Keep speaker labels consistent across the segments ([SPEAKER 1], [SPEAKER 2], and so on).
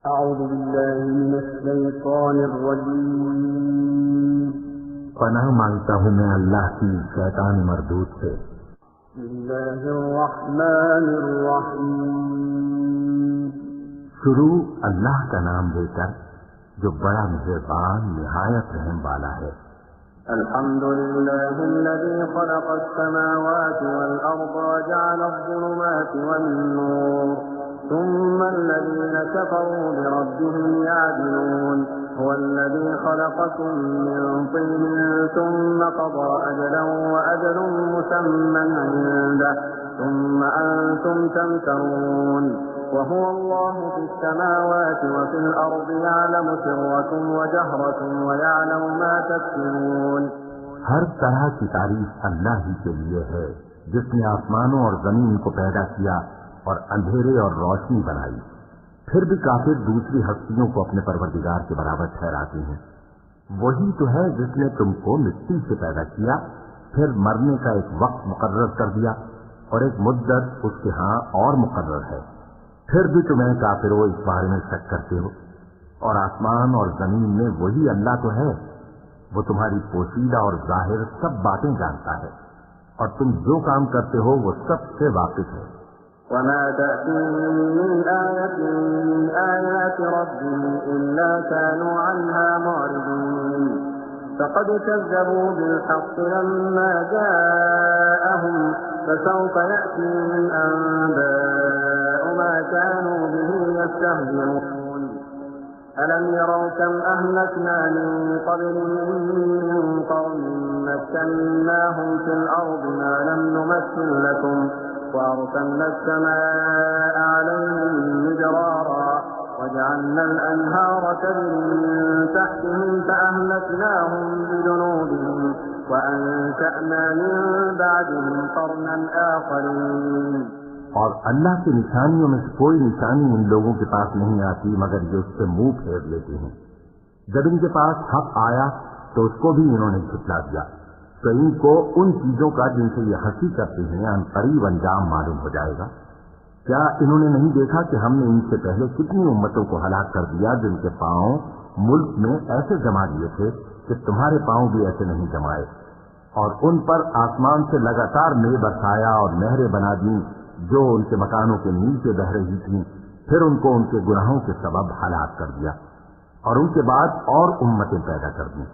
[SPEAKER 1] أعوذ بالله من الشيطان الرجيم
[SPEAKER 2] पनाह मांगता हूँ मैं अल्लाह की शैतान मरदूद से।
[SPEAKER 1] بسم الله الرحمن الرحيم
[SPEAKER 2] शुरू अल्लाह का नाम लेकर जो बड़ा मेहरबान निहायत रहम वाला है।
[SPEAKER 1] الحمد لله الذي خلق السماوات والأرض وجعل الظلمات والنور ثم الذين كفروا بربهم يعدلون هو الذي خلقكم من طين ثم قضى أجلا وأجل مسمى عنده ثم أنتم تمترون وهو الله في السماوات وفي الأرض يعلم سركم وجهركم ويعلم ما تكسبون।
[SPEAKER 2] हर तरह की तारीफ अल्लाह ही के लिए है जिसने आसमानों और जमीन को पैदा किया और अंधेरे और रोशनी बनाई। फिर भी काफिर दूसरी हस्तियों को अपने परवरदिगार के बराबर ठहराते हैं। वही तो है जिसने तुमको मिट्टी से पैदा किया, फिर मरने का एक वक्त मुकर्रर कर दिया और एक मुद्दत उसके यहाँ और मुकर्रर है। फिर भी तुम्हें काफिरों इस बारे में शक करते हो। और आसमान और जमीन में वही अल्लाह तो है, वो तुम्हारी पोशीदा और जाहिर सब बातें जानता है और तुम जो काम करते हो वो सबसे वाकिफ है।
[SPEAKER 1] وما تأتيهم من آية من آيات ربهم إلا كانوا عنها معرضين فقد كذبوا بالحق لما جاءهم فسوف يأتيهم أنباء ما كانوا به يستهزئون ألم يروا كم أهلكنا من قبلهم من قرن مكناهم في الأرض ما لم نمثل لكم وأرسلنا السماء عليهم مدرارا وجعلنا الأنهار تجري من تحتهم فأهلكناهم بذنوبهم وأنشأنا من بعدهم قرنا آخرين।
[SPEAKER 2] और अल्लाह की निशानियों में से कोई निशानी इन लोगों के पास नहीं आती मगर ये उससे मुंह फेर लेते हैं। जब इनके पास हक आया तो उसको भी इन्होंने झुठला दिया। तो इनको उन चीजों का जिनसे ये हंसी करते हैं अनकरीब अंजाम मालूम हो जाएगा। क्या इन्होंने नहीं देखा कि हमने इनसे पहले कितनी उम्मतों को हलाक कर दिया जिनके पांव मुल्क में ऐसे जमा दिए थे कि तुम्हारे पांव भी ऐसे नहीं जमाए, और उन पर आसमान से लगातार मेघ बरसाया और नहरें बना दी जो उनके मकानों के नीचे बह रही थी। फिर उनको उनके गुनाहों के सबब हलाक कर दिया और उनके बाद और उम्मतें पैदा कर दी।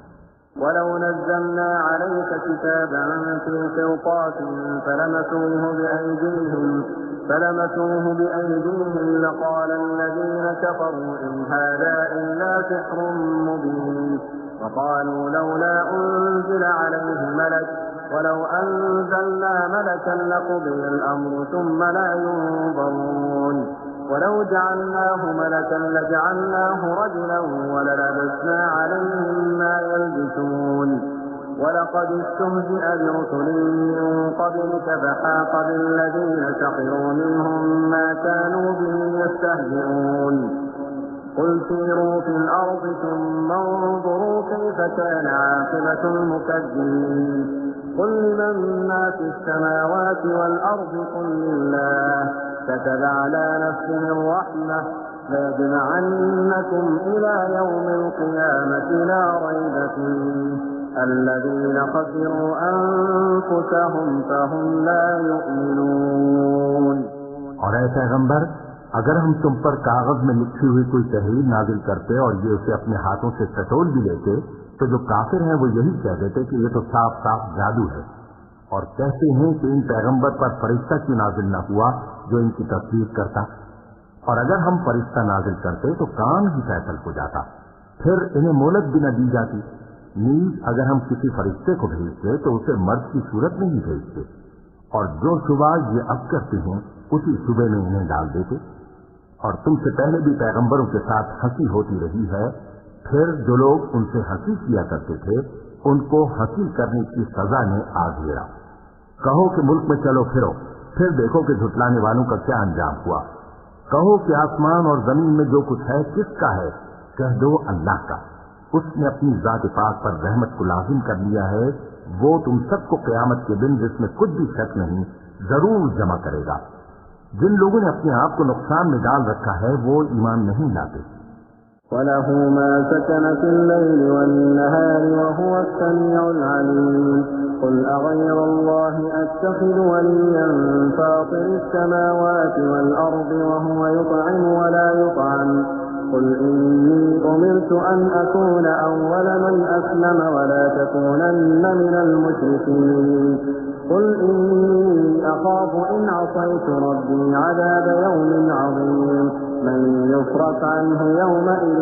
[SPEAKER 1] ولو نزلنا عليك كتابا في قرطاس فلمسوه بأيديهم لقال الذين كفروا إن هذا إلا سحر مبين وقالوا لولا أنزل عليه ملك ولو أنزلنا ملكا لقضي الأمر ثم لا ينظرون ولو جعلناه ملكا لجعلناه رجلا وللبسنا عليهم ما يلبسون ولقد استهزئ برسل من قبلك فحاق بالذين سخروا منهم ما كانوا به يستهزئون قل سيروا في الأرض ثم انظروا كيف كان عاقبة المكذبين قل لمن ما في السماوات والأرض قل لله كتب على نفسه الرحمة ليجمعنكم إلى يوم القيامة لا ريب فيه الذين خسروا أنفسهم فهم لا يؤمنون।
[SPEAKER 2] और ऐ पैगंबर, अगर हम तुम पर कागज में लिखी हुई कोई तहरीर नाजिल करते और ये उसे अपने हाथों से टटोल भी लेते तो जो काफिर हैं वो यही कह देते कि ये तो साफ साफ जादू है, और कहते हैं कि इन पैगंबर पर फरिश्ता क्यों नाजिल न हुआ जो इनकी तस्दीक करता। और अगर हम फरिश्ता नाजिल करते तो काम ही फैसल हो जाता, फिर इन्हें मोहलत भी न दी जाती। नीज अगर हम किसी फरिश्ते को भेजते तो उसे मर्द की सूरत में ही भेजते, और जो सुबह ये अब करते हैं उसी सुबह में इन्हें डाल देते। और तुमसे पहले भी पैगंबरों के साथ हंसी होती रही है, फिर जो लोग उनसे हंसी किया करते थे उनको हंसी करने की सजा ने आ घेरा। कहो कि मुल्क में चलो फिरो, फिर देखो कि झुटलाने वालों का क्या अंजाम हुआ। कहो कि आसमान और जमीन में जो कुछ है किसका है, कह दो अल्लाह का। उसने अपनी जात पाक पर रहमत को लाजिम कर लिया है। वो तुम सबको क़यामत के दिन जिसमें कुछ भी शक नहीं जरूर जमा करेगा। जिन लोगों ने अपने आप को नुकसान में डाल रखा है वो ईमान नहीं लाते।
[SPEAKER 1] وله ما سكن في الليل والنهار وهو السميع العليم قل أغير الله أتخذ وليا فاطر السماوات والأرض وهو يطعم ولا يطعم قل إني أمرت أن أكون أول من أسلم ولا تكونن من المشركين قل إني أخاف إن عصيت ربي عذاب يوم عظيم من يصرف عنه يومئذ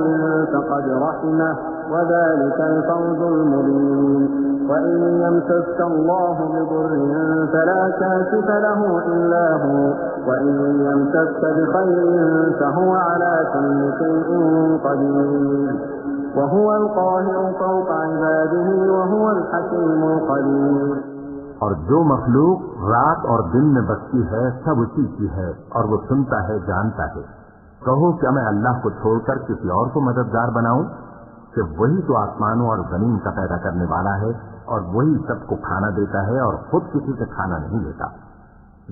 [SPEAKER 1] فقد رحمه وذلك الفوز المبين وإن يمسسك الله بضر فلا كاشف له إلا هو وإن يمسسك بخير فهو على كل شيء قدير وهو القاهر فوق عباده وهو الحكيم القدير
[SPEAKER 2] और जो मखलूक रात और दिन में बसती है सब उसी की है और वो सुनता है जानता है। कहो क्या मैं अल्लाह को छोड़कर किसी और को मददगार बनाऊं कि वही तो आसमानों और जमीन का पैदा करने वाला है और वही सबको खाना देता है और खुद किसी से खाना नहीं लेता।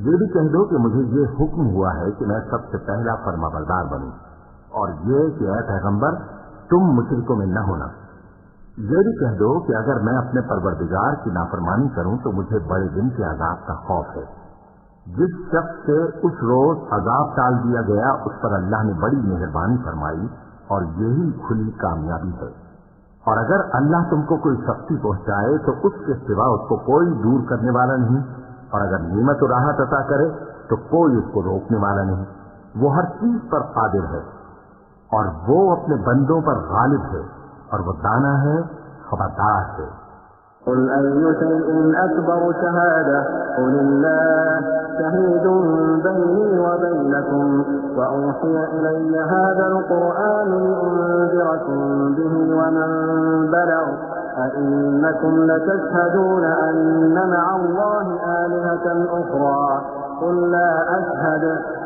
[SPEAKER 2] ये भी कह दो कि मुझे ये हुक्म हुआ है कि मैं सबसे पहला फरमाबरदार बनूं और ये कि ऐ पैगंबर तुम मुशरिकों में न होना। ये भी कह दो कि अगर मैं अपने परवरदिगार की नाफरमानी करूं तो मुझे बड़े दिन के अजाब का खौफ है। जिस शख्स से उस रोज अजाब टाल दिया गया उस पर अल्लाह ने बड़ी मेहरबानी फरमाई और यही खुली कामयाबी है। और अगर अल्लाह तुमको कोई सख्ती पहुंचाए तो उसके सिवा उसको कोई दूर करने वाला नहीं और अगर नेमत और राहत अता करे तो कोई उसको रोकने वाला नहीं। वो हर चीज पर कादिर है और वो अपने बंदों पर गालिब है और वो दाना है खबरदार है।
[SPEAKER 1] قل أي شيء أكبر شهادة قل الله شهيد بيني وبينكم وأوحي إلي هذا القرآن لأنذركم به ومن بلغ أئنكم لتشهدون أن مع الله آلهة أخرى قل لا أشهد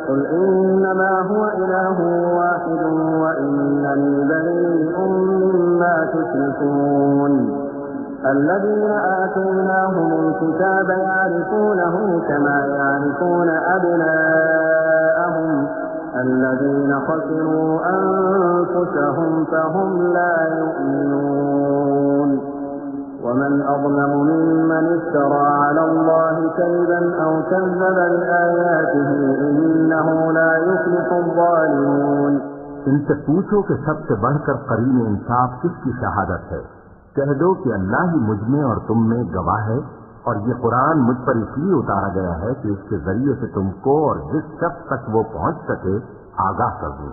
[SPEAKER 1] قل إنما هو إله واحد وإنني بريء مما تشركون الذين آتيناهم الكتاب يعرفونه كما يعرفون أبناءهم الذين خسروا أنفسهم فهم لا يؤمنون ومن أظلم ممن افترى على الله كذبا أو كذب بآياته إنه لا يفلح الظالمون
[SPEAKER 2] इनसे पूछो कि सबसे बढ़कर करीम इंसाफ किसकी शहादत है। कह दो कि अल्लाह ही मुझ में और तुम में गवाह है और ये कुरान मुझ पर इसलिए उतारा गया है कि इसके जरिए से तुमको और जिस शख्स तक वो पहुंच सके आगाह कर दूं।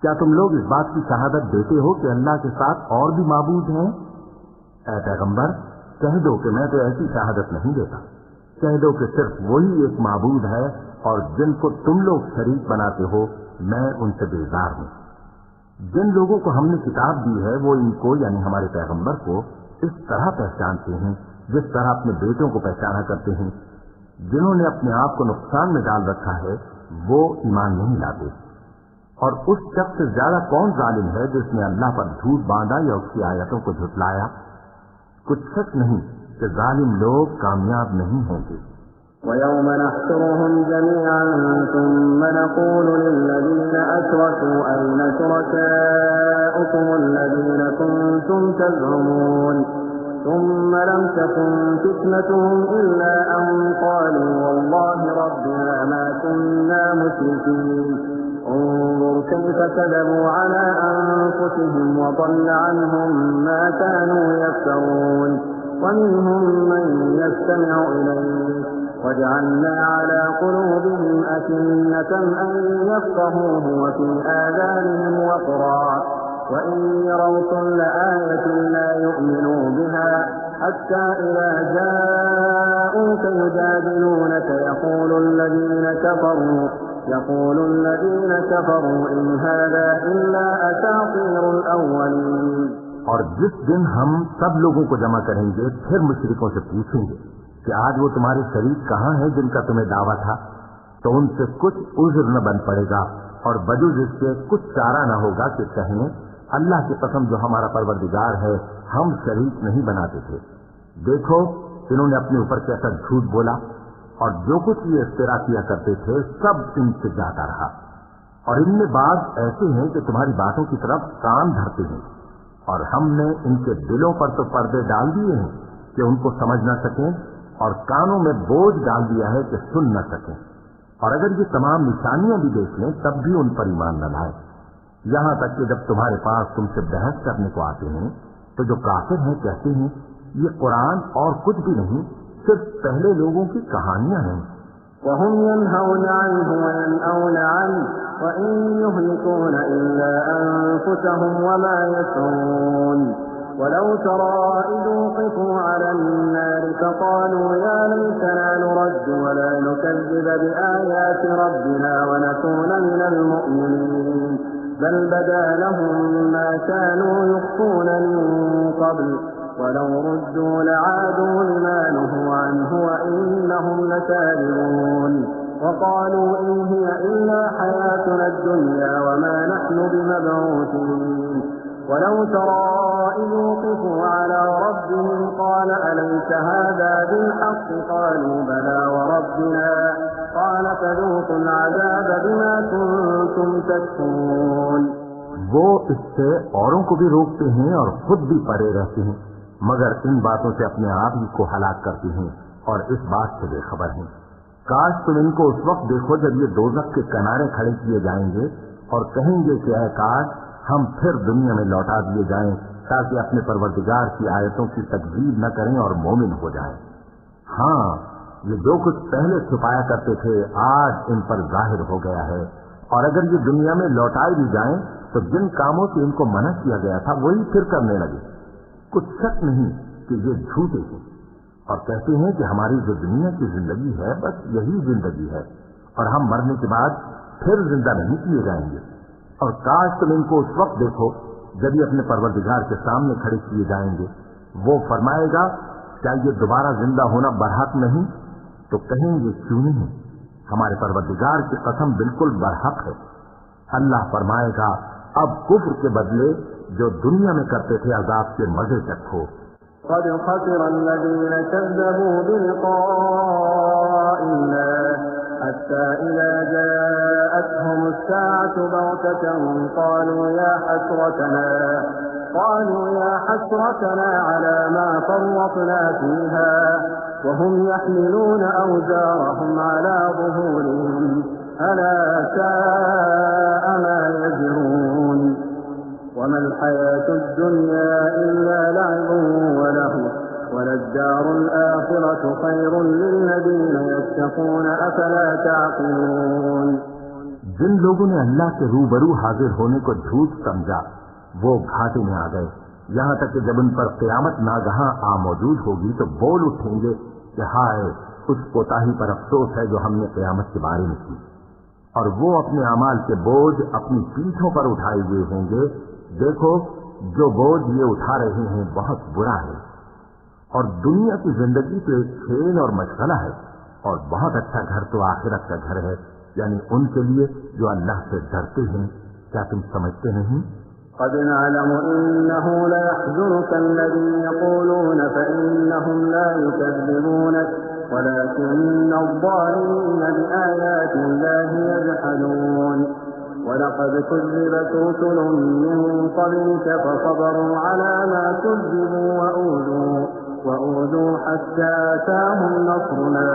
[SPEAKER 2] क्या तुम लोग इस बात की शहादत देते हो कि अल्लाह के साथ और भी माबूद हैं? ऐ पैगंबर कह दो कि मैं तो ऐसी शहादत नहीं देता। कह दो कि सिर्फ वही एक माबूद है और जिनको तुम लोग शरीक बनाते हो मैं उनसे बेजार हूं। जिन लोगों को हमने किताब दी है वो इनको यानी हमारे पैगंबर को इस तरह पहचानते हैं जिस तरह अपने बेटों को पहचाना करते हैं। जिन्होंने अपने आप को नुकसान में डाल रखा है वो ईमान नहीं लाते। और उस शख्स से ज्यादा कौन जालिम है जिसने अल्लाह पर झूठ बांधा या उसकी आयतों को झुठलाया। कुछ शक नहीं कि जालिम लोग कामयाब नहीं होंगे।
[SPEAKER 1] ويوم نحشرهم جميعا ثم نقول للذين أشركوا أين شركاؤكم الذين كنتم تزعمون ثم لم تكن فتنتهم إلا أن قالوا والله ربنا ما كنا مشركين انظر كيف كذبوا على أنفسهم وضل عنهم ما كانوا يفترون ومنهم من يستمع إليك وجعلنا على قلوبهم أكنة أن يفقهوه وفي آذانهم وقرا وإن يروا كل آية لا يؤمنوا بها حتى إذا جاءوك يجادلونك يقول الذين كفروا إن هذا إلا أساطير الأولين।
[SPEAKER 2] और जिस दिन हम सब लोगों को जमा करेंगे फिर मुशरिकों से पूछेंगे कि आज वो तुम्हारे शरीक कहाँ है जिनका तुम्हें दावा था, तो उनसे कुछ उज़्र न बन पड़ेगा और बजुज इसके कुछ चारा न होगा कि कहें अल्लाह की कसम जो हमारा परवरदिगार है हम शरीक नहीं बनाते थे। देखो इन्होंने अपने ऊपर कैसा झूठ बोला और जो कुछ ये इफ्तिरा किया करते थे सब इनसे जाता रहा। और इनमें बात ऐसे हैं कि तुम्हारी बातों की तरफ कान धरते हैं, और हमने इनके दिलों पर तो पर्दे डाल दिए हैं कि उनको समझ न सकें, और कानों में बोझ डाल दिया है कि सुन न सकें, और अगर ये तमाम निशानियां भी देख लें तब भी उन पर ईमान न लाए। यहां तक कि जब तुम्हारे पास तुमसे बहस करने को आते हैं तो जो काफिर हैं कहते हैं ये कुरान और कुछ भी नहीं, सिर्फ पहले लोगों की कहानियां हैं।
[SPEAKER 1] वहुम यन्हौना अन्हु वयन्औना अन्हु वइन युहलिकूना इल्ला अनफुसहुम वमा यशऊन वलौ तरा इज़ वक़िफू अला अन्नारि फक़ालू या लैतना नुरद्दु वला नुकज़्ज़िब बिआयाति रब्बिना वनकूना मिनल मुअ्मिनीन बल बदा लहुम मा कानू युख़फूना मिन क़ब्ल वलौ रुद्दू लआदू लिमा नुहू अन्हु वइन्नहुम लकाज़िबून वक़ालू इन हिय इल्ला हयातुना अद्दुन्या वमा नहनु बिमबऊसीन वलौ तरा इज़ वक़िफू अला रब्बिहिम क़ाल अलैस हाज़ा बिल्हक़्क़ि क़ालू बला वरब्बिना क़ाल फ़ज़ूक़ुल अज़ाब बिमा कुन्तुम तकफ़ुरून।
[SPEAKER 2] वो इससे औरों को भी रोकते हैं और खुद भी परे रहते हैं, मगर इन बातों से अपने आप ही को हलाक करते हैं और इस बात से बेखबर हैं। काश तुम इनको उस वक्त देखो जब ये दोज़ख के किनारे खड़े किए जाएंगे और कहेंगे कि ऐ काश हम फिर दुनिया में लौटा दिए जाएं ताकि अपने परवरदिगार की आयतों की तकज़ीब न करें और मोमिन हो जाएं। हाँ, ये जो कुछ पहले छुपाया करते थे आज इन पर जाहिर हो गया है, और अगर ये दुनिया में लौटाए भी जाएं तो जिन कामों से इनको मना किया गया था वही फिर करने लगे। कुछ शक नहीं कि ये झूठे हैं और कहते हैं कि हमारी जो दुनिया की जिंदगी है बस यही जिंदगी है और हम मरने के बाद फिर जिंदा नहीं किए जाएंगे। और काश तुम इनको उस वक्त देखो जब ये अपने परवरदिगार के सामने खड़े किए जाएंगे, वो फरमाएगा क्या ये दोबारा जिंदा होना बरहक नहीं? तो कहेंगे क्यों नहीं, हमारे परवरदिगार की कसम बिल्कुल बरहक है। अल्लाह फरमाएगा अब कुफ्र के बदले जो दुनिया में करते थे अज़ाब के मजे चखो।
[SPEAKER 1] क़द ख़सिर अल्लज़ीन कज़्ज़बू बिलिक़ाइल्लाह हत्ता इज़ा जाअतहुमुस्साअतु बग़ततन क़ालू या हसरतना अला मा फ़र्रत्ना फ़ीहा वहुम यहमिलून औज़ारहुम अला ज़ुहूरिहिम अला साअ मा यज़िरून वमल हयातुद दुन्या इल्ला लअबुन व लहव वलद्दारुल आखिरतु खैरुन लिल्लज़ीन यत्तक़ून अफला तअक़िलून।
[SPEAKER 2] जिन लोगों ने अल्लाह के रूबरू हाजिर होने को झूठ समझा वो घाटे में आ गए, यहाँ तक कि जब उन पर क़यामत नागहां आ मौजूद होगी तो बोल उठेंगे कि हाय उस कोताही पर अफसोस है जो हमने क़यामत के बारे में की। और वो अपने अमाल के बोझ अपनी पीठों पर उठाए हुए होंगे। देखो जो बोझ ये उठा रहे हैं बहुत बुरा है, और दुनिया की जिंदगी तो एक खेल और मशगला है, और बहुत अच्छा घर तो आखिरत का घर है, यानी उनके लिए जो अल्लाह से डरते हैं। क्या तुम समझते नहीं?
[SPEAKER 1] قد نعلم إنه ليحزنك الذي يقولون فإنهم لا يكذبونك ولكن الظالمين بآيات الله يجحدون ولقد كذبت رسل من قبلك فصبروا على ما كذبوا وأوذوا حتى أتاهم نصرنا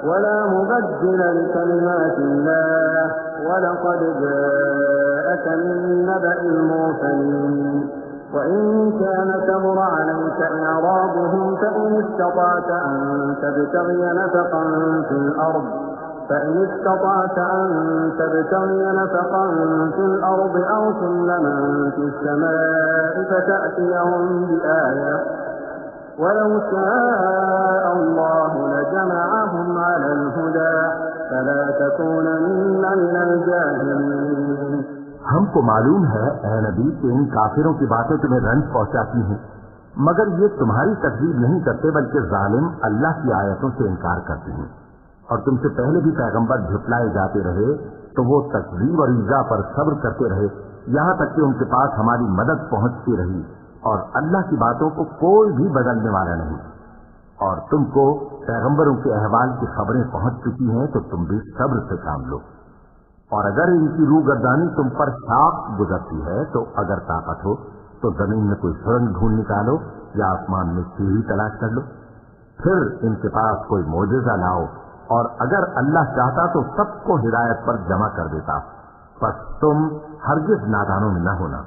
[SPEAKER 1] ولا مبدل لكلمات الله ولقد جاءك من نبأ المرسلين وإن كان كبر عليك إعراضهم فإن استطعت أن تبتغي نفقا في الأرض أو سلما في السماء فتأتيهم بآية ولو شاء الله لجمعهم على الهدى فلا تكونن من الجاهلين।
[SPEAKER 2] हमको मालूम है ऐ नबी कि इन काफिरों की बातें तुम्हें रंज पहुंचाती हैं, मगर ये तुम्हारी तकलीफ नहीं करते बल्कि जालिम अल्लाह की आयतों से इनकार करते हैं। और तुमसे पहले भी पैगंबर झुटलाए जाते रहे तो वो तकलीफ और ईज़ा पर सब्र करते रहे, यहाँ तक कि उनके पास हमारी मदद पहुंचती रही, और अल्लाह की बातों को कोई भी बदलने वाला नहीं। और तुमको पैगंबरों के अहवाल की खबरें पहुंच चुकी हैं तो तुम भी सब्र से काम लो। और अगर इनकी रूगर्दानी तुम पर छाप गुजरती है तो अगर ताकत हो तो जमीन में कोई सुरंग ढूंढ निकालो या आसमान में सीढ़ी तलाश कर लो, फिर इनके पास कोई मोजज़ा लाओ, और अगर अल्लाह चाहता तो सबको हिदायत पर जमा कर देता, बस तुम हरगिज नादानों में न होना।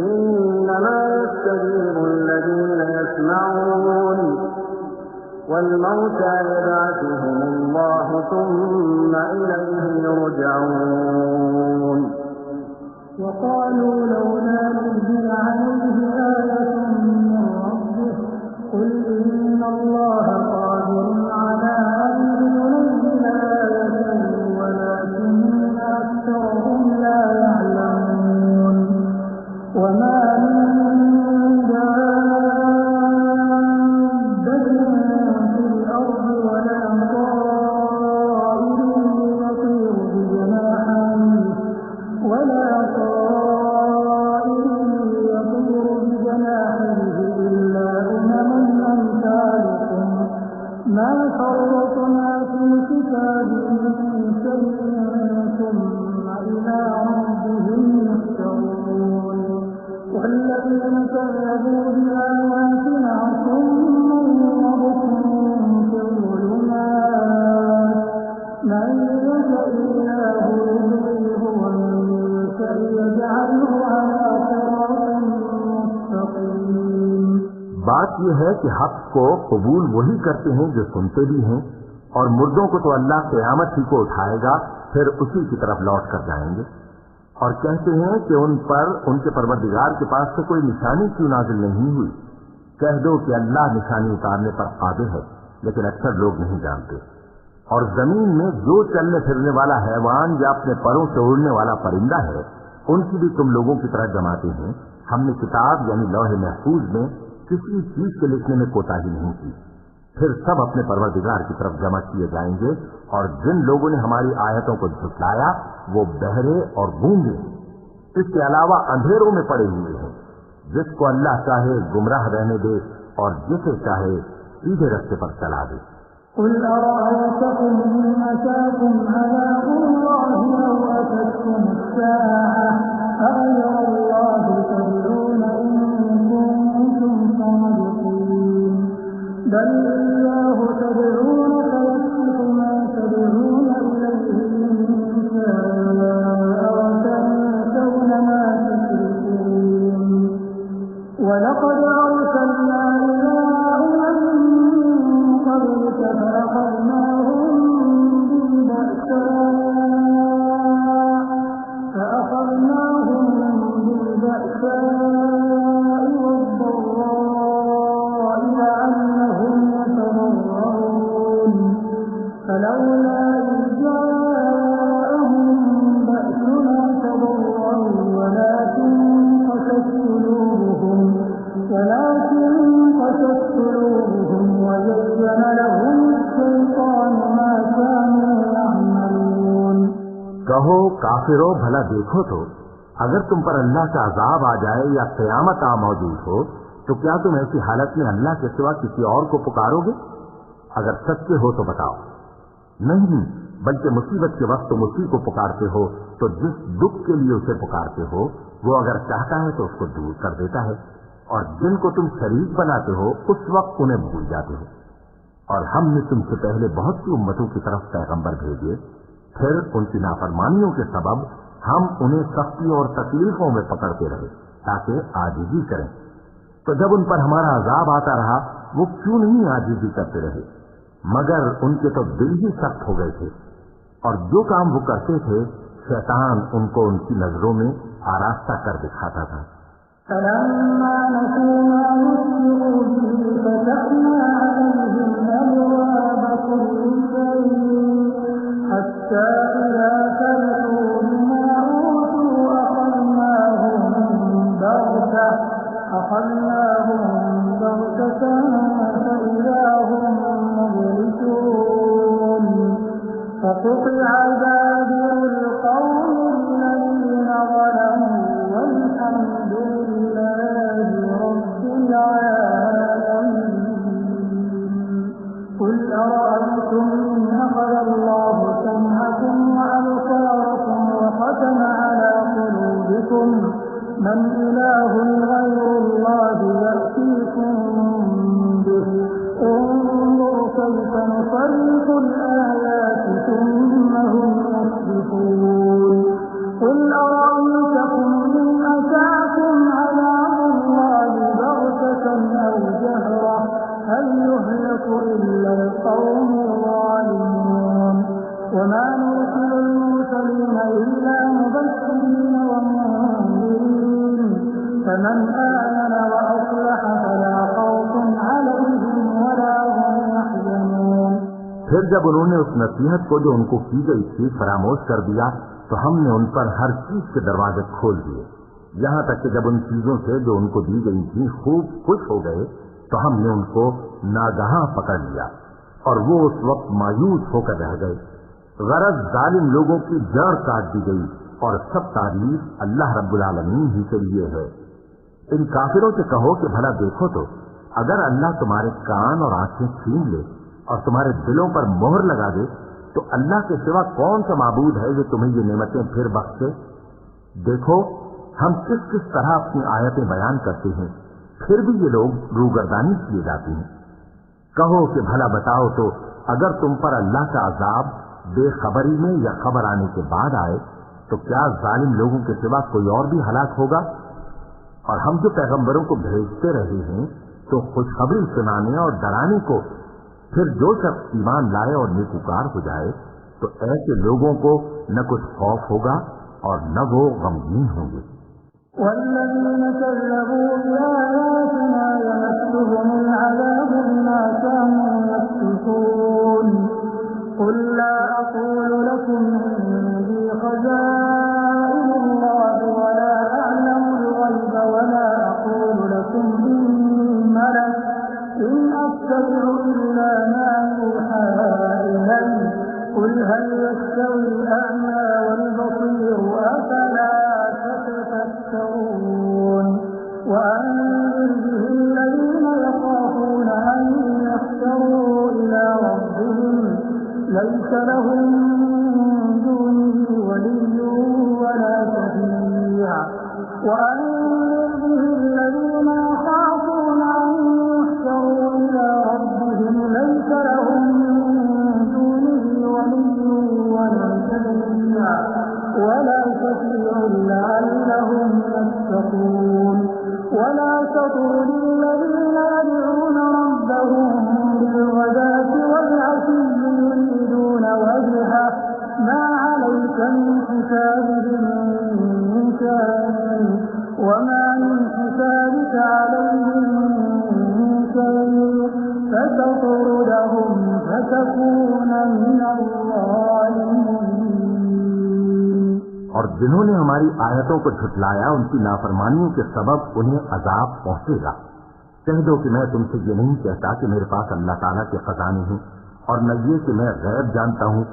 [SPEAKER 1] इन्नमा यस्तजीबु अल्लज़ीना यस्मऊन वल्मौता यबअथुहुमुल्लाहु सुम्मा इलैहि युरजऊन।
[SPEAKER 3] وقالوا لولا نزل عليه آية من ربه قل إن الله قادر على أن ينزل آية ولكن أكثرهم لا يعلمون وما من دابة في الأرض ولا طائر يطير بجناحيه ولا إلا أمم أمثالكم ما فرطنا في كتاب من شيء ثم إلى ربهم يحشرون والذين كذبوا بآياتنا صم وبكم في الظلمات من يشاء الله يضلله ومن يشاء يجعله على صراط مستقيم।
[SPEAKER 2] बात यह है कि हक को कबूल वही करते हैं जो सुनते भी हैं, और मुर्दों को तो अल्लाह क़यामत ही को उठाएगा, फिर उसी की तरफ लौट कर जाएंगे। और कहते हैं कि उन पर उनके परवरदिगार के पास से कोई निशानी क्यों नाजिल नहीं हुई। कह दो कि अल्लाह निशानी उतारने पर कादिर है, लेकिन अक्सर लोग नहीं जानते। और जमीन में जो चलने फिरने वाला हैवान या अपने परों से उड़ने वाला परिंदा है, उनकी भी तुम लोगों की तरह जमाते हैं। हमने किताब यानी लौहे महफूज में किसी चीज के लिखने में कोताही नहीं की। फिर सब अपने परवरदिगार की तरफ जमा किए जाएंगे, और जिन लोगों ने हमारी आयतों को झुठलाया वो बहरे और गूंगे, इसके अलावा अंधेरों में पड़े हुए हैं। जिसको अल्लाह चाहे गुमराह रहने दे और जिसे चाहे सीधे रास्ते पर चला दे।
[SPEAKER 3] قل أرأيتكم إن أتاكم عذاب الله أو أتتكم الساعة أغير الله تدعون إن كنتم صادقين بل إياه تدعون فيكشف ما تدعون إليه إن شاء وتنسون ما تشركون ولقد أرسلنا إلى قبلك فأخذناهم بالبأساء والضراء لعلهم يتضرعون فلولا إذ جاءهم بأسنا تضرعوا ولكن قست قلوبهم وزين لهم الشيطان ما كانوا يعملون।
[SPEAKER 2] कहो काफिरों, भला देखो तो अगर तुम पर अल्लाह का अजाब आ जाए या क़यामत आ मौजूद हो तो क्या तुम ऐसी हालत में अल्लाह के सिवा किसी और को पुकारोगे? अगर सच्चे हो तो बताओ। नहीं, बल्कि मुसीबत के वक्त तुम उसी को पुकारते हो, तो जिस दुख के लिए उसे पुकारते हो वो अगर चाहता है तो उसको दूर कर देता है, और जिनको तुम शरीक बनाते हो उस वक्त उन्हें भूल जाते हो। और हमने तुमसे पहले बहुत सी उम्मतों की तरफ पैगंबर भेजे, फिर उनकी नाफरमानियों के सबब हम उन्हें सख्तियों और तकलीफों में पकड़ते रहे ताकि आजिज़ी करें। तो जब उन पर हमारा अजाब आता रहा वो क्यों नहीं आजिज़ी करते रहे, मगर उनके तो दिल ही सख्त हो गए थे, और जो काम वो करते थे शैतान उनको उनकी नजरों में आरास्ता कर दिखाता था।
[SPEAKER 3] فلما نسوا ما ذكروا به فتحنا عليهم أبواب كل شيء حتى إذا فرحوا بما أوتوا أخذناهم بغتة فإذا هم مبلسون فقطع دابر القوم الذين ظلموا والحمد لله رب العالمين قل أرأيتم إن أخذ الله سمعكم وأبصاركم إله غير الله يأتيكم به انظر كيف نصرف الآيات ثم هم يصدفون قل أرأيتكم إن أتاكم عذاب الله بغتة أو جهرة هل يهلك إلا القوم الظالمون وما نرسل المرسلين إلا مبشرين ومنذرين فمن آمن وأصلح فلا خوف عليهم ولا هم يحزنون।
[SPEAKER 2] फिर जब उन्होंने उस नसीहत को जो उनको की गई थी फरामोश कर दिया तो हमने उन पर हर चीज के दरवाजे खोल दिए, यहाँ तक कि जब उन चीजों से जो उनको दी गई थी खूब खुश हो गए तो हमने उनको नागहां पकड़ लिया और वो उस वक्त मायूस होकर रह गए। गरज जालिम लोगों की जड़ काट दी गई और सब तारीफ अल्लाह रब्बुल आलमीन ही के लिए है। इन काफिरों से कहो कि भला देखो तो अगर अल्लाह तुम्हारे कान और आंखें छीन ले और तुम्हारे दिलों पर मोहर लगा दे तो अल्लाह के सिवा कौन सा माबूद है जो तुम्हें ये नेमतें फिर बख्शे। देखो हम किस किस तरह अपनी आयतें बयान करते हैं, फिर भी ये लोग रूगर्दानी किए जाते हैं। कहो कि भला बताओ तो अगर तुम पर अल्लाह का अजाब बेखबरी में या खबर आने के बाद आए तो क्या जालिम लोगों के सिवा कोई और भी हलाक होगा। और हम जो पैगंबरों को भेजते रहे हैं तो खुशखबरी सुनाने और डराने को, फिर जो शख्स ईमान लाए और नेकूकार हो जाए तो ऐसे लोगों को न कुछ खौफ होगा और न वो गमगीन होंगे।
[SPEAKER 3] والذين كذبوا بآياتنا يمسهم العذاب بما كانوا يفسقون قل لا أقول لكم عندي خزائن الله ولا أعلم الغيب ولا أقول لكم إني ملك إن أتبع إلا ما يوحى إلي قل هل يستوي الأعمى والبصير أفلا تتفكرون وأنذر به الذين يخافون أن يحشروا إلى ربهم ليس لهم من دونه ولي ولا شفيع وأنذر به الذين يخافون أن يحشروا إلى ربهم ليس لهم من دونه ولي ولا شفيع لعلهم يتقون ولا تطرد الذين يدعون ربهم بالغداة والعشي يريدون وجهه ما عليك من حسابهم من شيء وما من حسابك عليهم من شيء فتطردهم فتكون من الظالمين।
[SPEAKER 2] और जिन्होंने हमारी आयतों को झुटलाया उनकी नाफरमानियों के सबब उन्हें अजाब पहुंचेगा। कह दो कि मैं तुमसे ये नहीं कहता कि मेरे पास अल्लाह ताला के खजाने हैं और न ये कि मैं गैब जानता हूँ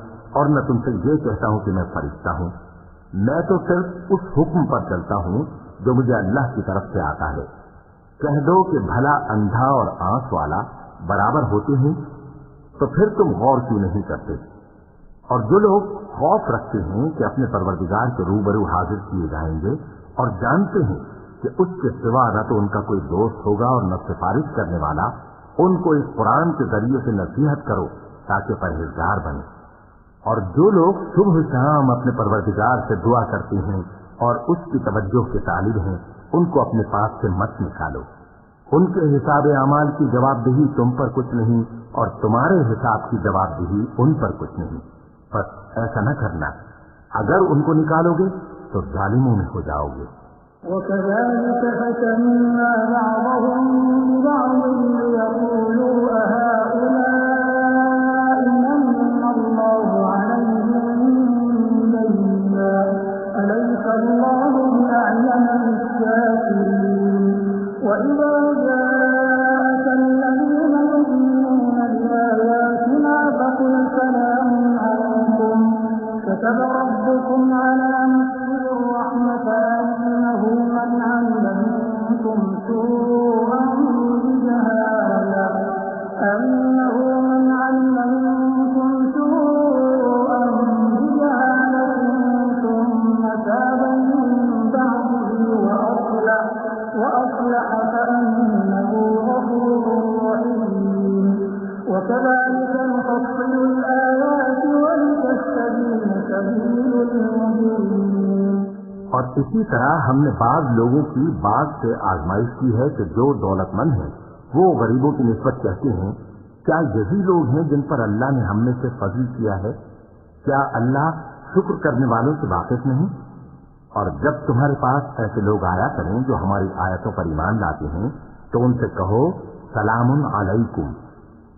[SPEAKER 2] और न तुमसे ये कहता हूँ कि मैं फरिश्ता हूँ। मैं तो सिर्फ उस हुक्म पर चलता हूँ जो मुझे अल्लाह की तरफ से आता है। कह दो कि भला अंधा और आंख वाला बराबर होते हैं, तो फिर तुम गौर क्यों नहीं करते। और जो लोग खौफ रखते हैं कि अपने परवरदिगार के रूबरू हाजिर किए जाएंगे और जानते हैं कि उसके सिवा न तो उनका कोई दोस्त होगा और न सिफारिश करने वाला, उनको इस कुरान के जरिए से नसीहत करो ताकि परहेजगार बने। और जो लोग सुबह शाम अपने परवरदिगार से दुआ करते हैं और उसकी तवज्जो के तालिब हैं, उनको अपने पास से मत निकालो। उनके हिसाब अमाल की जवाबदेही तुम पर कुछ नहीं और तुम्हारे हिसाब की जवाबदेही उन पर कुछ नहीं। बस ऐसा न करना, अगर उनको निकालोगे तो जालिमों में हो जाओगे।
[SPEAKER 3] وكذلك فتنا بعضهم ببعض ليقولوا أهؤلاء من الله عليهم بينا أليس الله بأعلم بالشاكرين وإذا جاءك الذين يؤمنون بآياتنا فقل سلام عليكم كتب ربكم على نفسه الرحمة أنه من عمل منكم سوءا بجهالة ثم تاب من بعده وأصلح وأصلح فأنه غفور رحيم وكذلك نفصل الآيات ولتستبين سبيل المجرمين।
[SPEAKER 2] और इसी तरह हमने बाज लोगों की बात से आजमाइश की है कि जो दौलतमंद हैं वो गरीबों की निस्बत कहते हैं, क्या यही लोग हैं जिन पर अल्लाह ने हमने से फजल किया है? क्या अल्लाह शुक्र करने वालों से वाकिफ नहीं? और जब तुम्हारे पास ऐसे लोग आया करें जो हमारी आयतों पर ईमान लाते हैं तो उनसे कहो सलामुन अलैकुम।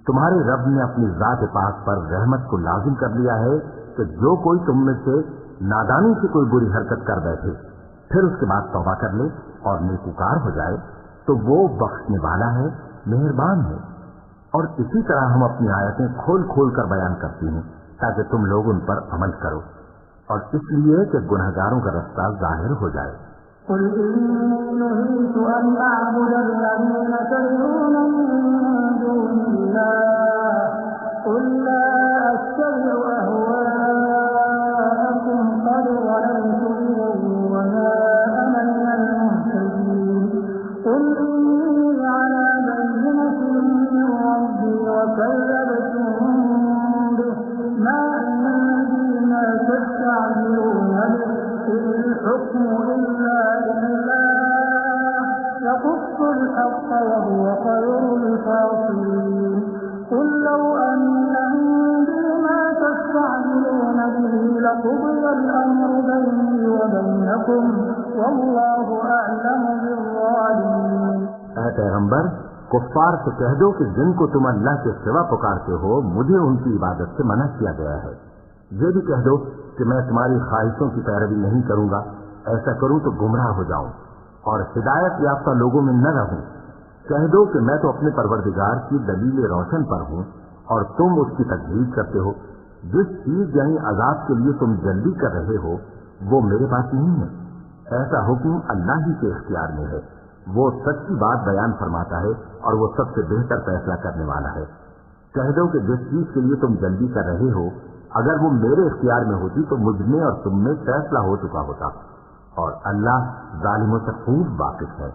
[SPEAKER 2] तुम्हारे रब ने अपनी जात पाक पर रहमत को लाजिम कर लिया है कि जो कोई तुम में से नादानी से कोई बुरी हरकत कर बैठे फिर उसके बाद तौबा कर ले और नेकूकार हो जाए तो वो बख्शने वाला है, मेहरबान है। और इसी तरह हम अपनी आयतें खोल खोल कर बयान करती हैं ताकि तुम लोग उन पर अमल करो और इसलिए कि गुनहगारों का रास्ता जाहिर हो जाए।
[SPEAKER 3] قل إني نهيت أن أعبد الذين تدعون من دون الله قل لا أتبع أهواءكم قد ضللت إذا وما أنا من المهتدين قل إني على بينة من ربي وكذبتم به ما عندي ما تستعجلون به إن الحكم إلا لله يقص الحق وهو خير الفاصلين قل لو أن عندي ما تستعجلون به لقضي الأمر بيني وبينكم والله أعلم بالظالمين।
[SPEAKER 2] ऐ पैगंबर, कुफ्फार से कह दो कि जिनको तुम अल्लाह के सिवा पुकारते हो मुझे उनकी इबादत से मना किया गया है। ये भी कह दो कि मैं तुम्हारी ख्वाहिशों की पैरवी नहीं करूंगा, ऐसा करूं तो गुमराह हो जाऊं और हिदायत याफ्ता लोगों में न रहूं। कह दो कि मैं तो अपने परवरदिगार की दलील रोशन पर हूं और तुम उसकी तकदीर करते हो। जिस चीज यानी अजाब के लिए तुम जल्दी कर रहे हो वो मेरे पास नहीं है, ऐसा हुक्म अल्लाह ही के इख्तियार में है। वो सच्ची बात बयान फरमाता है और वो सबसे बेहतर फैसला करने वाला है। कह दो कि जिस चीज के लिए तुम जल्दी कर रहे हो अगर वो मेरे इख्तियार में होती तो मुझ में और तुम में फैसला हो चुका होता और अल्लाह जालिमों से खूब वाकिफ है।